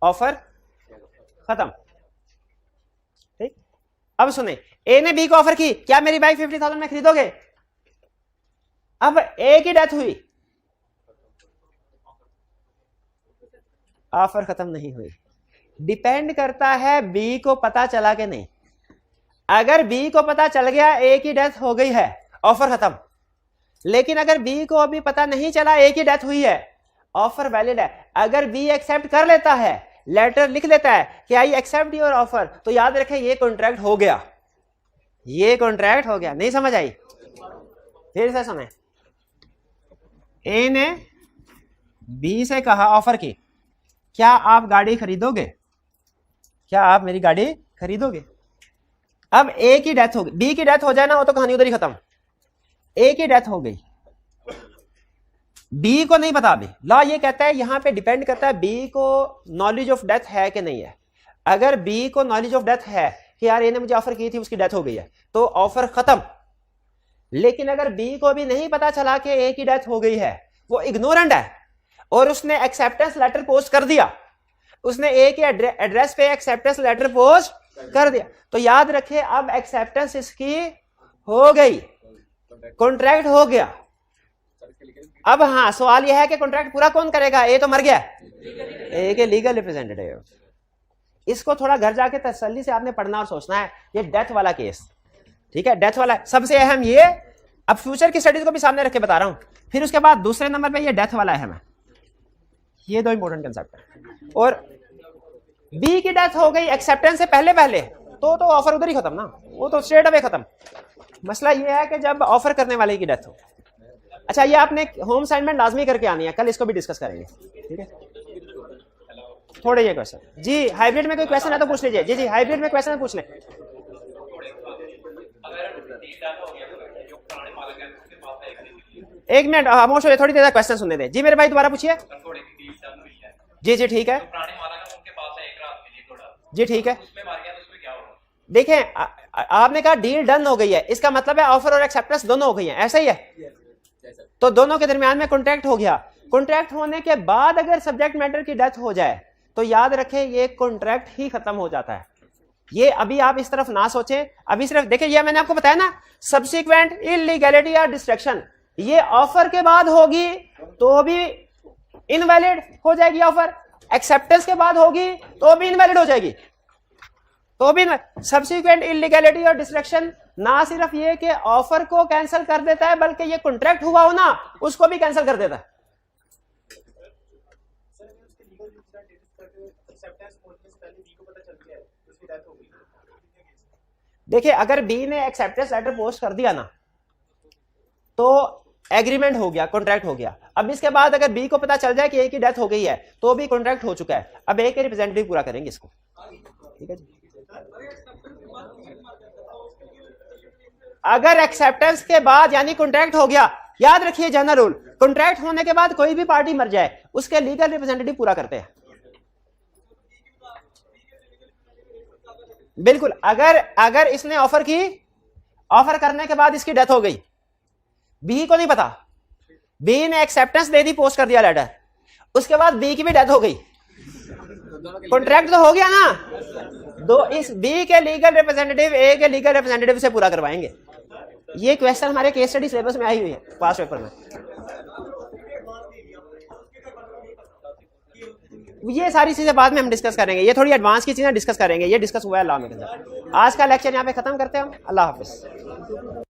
ऑफर खत्म, ठीक। अब सुने, ए ने बी को ऑफर की, क्या मेरी बाइक 50,000 में खरीदोगे, अब ए की डेथ हुई, ऑफर खत्म नहीं हुई। डिपेंड करता है बी को पता चला कि नहीं। अगर बी को पता चल गया ए की डेथ हो गई है, ऑफर खत्म। लेकिन अगर बी को अभी पता नहीं चला ए की डेथ हुई है, ऑफर वैलिड है। अगर बी एक्सेप्ट कर लेता है, लेटर लिख लेता है कि आई एक्सेप्ट योर ऑफर, तो याद रखें ये कॉन्ट्रैक्ट हो गया, ये कॉन्ट्रैक्ट हो गया। नहीं समझ आई, फिर से सुने, ए ने बी से कहा, ऑफर की, क्या आप गाड़ी खरीदोगे, क्या आप मेरी गाड़ी खरीदोगे। अब ए की डेथ हो गई, बी की डेथ हो जाए ना, वो तो कहानी उधर ही खत्म। ए की डेथ हो गई, बी को नहीं पता। अभी लॉ ये कहता है, यहां पे डिपेंड करता है बी को नॉलेज ऑफ डेथ है कि नहीं है। अगर बी को नॉलेज ऑफ डेथ है कि यार ए ने मुझे ऑफर की थी, उसकी डेथ हो गई है, तो ऑफर खत्म। लेकिन अगर बी को भी नहीं पता चला कि ए की डेथ हो गई है, वो इग्नोरेंट है और उसने एक्सेप्टेंस लेटर पोस्ट कर दिया, उसने ए के एड्रेस पे एक्सेप्टेंस लेटर पोस्ट कर दिया, तो याद रखिए अब एक्सेप्टेंस इसकी हो गई, कॉन्ट्रैक्ट हो गया। अब हाँ सवाल यह है कि कॉन्ट्रैक्ट पूरा कौन करेगा? ए तो मर गया, ए के लीगल रिप्रेजेंटेटिव। इसको थोड़ा घर जाके तसल्ली से आपने पढ़ना और सोचना है। ये डेथ वाला केस, ठीक है, डेथ वाला सबसे अहम ये। अब फ्यूचर की स्टडीज को भी सामने रख के बता रहा हूं, फिर उसके बाद दूसरे नंबर पे ये डेथ वाला अहम है। ये दो इंपॉर्टेंट कंसेप्ट है। और बी की डेथ हो गई एक्सेप्टेंस से पहले पहले, तो ऑफर उधर ही खत्म ना, वो तो स्ट्रेट अवे खत्म। मसला ये है कि जब ऑफर करने वाले की डेथ हो। अच्छा, ये आपने होम असाइनमेंट लाजमी करके आनी है, कल इसको भी डिस्कस करेंगे, ठीक है। थोड़े ये क्वेश्चन जी, हाइब्रिड में कोई क्वेश्चन है तो पूछ लीजिए। जी जी, हाइब्रिड में क्वेश्चन है पूछ लें। एक मिनट खामोश हो, थोड़ी देर क्वेश्चन सुनने दें। जी मेरे भाई दोबारा पूछिए। जी जी ठीक है, जी ठीक है। देखें आपने कहा डील डन हो गई है, इसका मतलब है ऑफर और एक्सेप्टेंस दोनों हो गई है, ऐसा ही है। तो दोनों के दरमियान में कॉन्ट्रैक्ट हो गया। कॉन्ट्रैक्ट होने के बाद अगर सब्जेक्ट मैटर की डेथ हो जाए तो याद रखें ये कॉन्ट्रैक्ट ही खत्म हो जाता है। ये अभी आप इस तरफ ना सोचें, अभी सिर्फ देखिए, ये मैंने आपको बताया ना, सब्सिक्वेंट इलीगैलिटी या डिस्ट्रैक्शन ये ऑफर के बाद होगी तो भी इनवैलिड हो जाएगी ऑफर, एक्सेप्टेंस के बाद होगी तो भी इनवैलिड हो जाएगी। तो भी सब्सिक्वेंट इलीगैलिटी और डिस्ट्रैक्शन ना सिर्फ ये कि ऑफर को कैंसिल कर देता है, बल्कि ये कॉन्ट्रैक्ट हुआ हो ना उसको भी कैंसिल कर देता है। देखिए अगर बी ने एक्सेप्टेंस लेटर पोस्ट कर दिया ना तो एग्रीमेंट हो गया, कॉन्ट्रैक्ट हो गया। अब इसके बाद अगर बी को पता चल जाए कि ए की डेथ हो गई है तो भी कॉन्ट्रैक्ट हो चुका है, अब ए के रिप्रेजेंटेटिव पूरा करेंगे इसको, ठीक है जी। अगर एक्सेप्टेंस के बाद यानी कॉन्ट्रैक्ट हो गया, याद रखिए जनरल रूल, कॉन्ट्रैक्ट होने के बाद कोई भी पार्टी मर जाए उसके लीगल रिप्रेजेंटेटिव पूरा करते हैं। बिल्कुल, अगर इसने ऑफर की, ऑफर करने के बाद इसकी डेथ हो गई, बी को नहीं पता, बी ने एक्सेप्टेंस दे दी, पोस्ट कर दिया लेटर, उसके बाद बी की भी डेथ हो गई, कॉन्ट्रैक्ट तो हो गया ना, दो इस बी के लीगल रिप्रेजेंटेटिव ए के लीगल रिप्रेजेंटेटिव से पूरा करवाएंगे। ये क्वेश्चन हमारे केस स्टडी सिलेबस में आई हुई है पास पेपर में। ये सारी चीजें बाद में हम डिस्कस करेंगे, ये थोड़ी एडवांस की चीजें डिस्कस करेंगे, ये डिस्कस हुआ है लॉ में। आज का लेक्चर यहाँ पे खत्म करते हैं हम। अल्लाह हाफिज।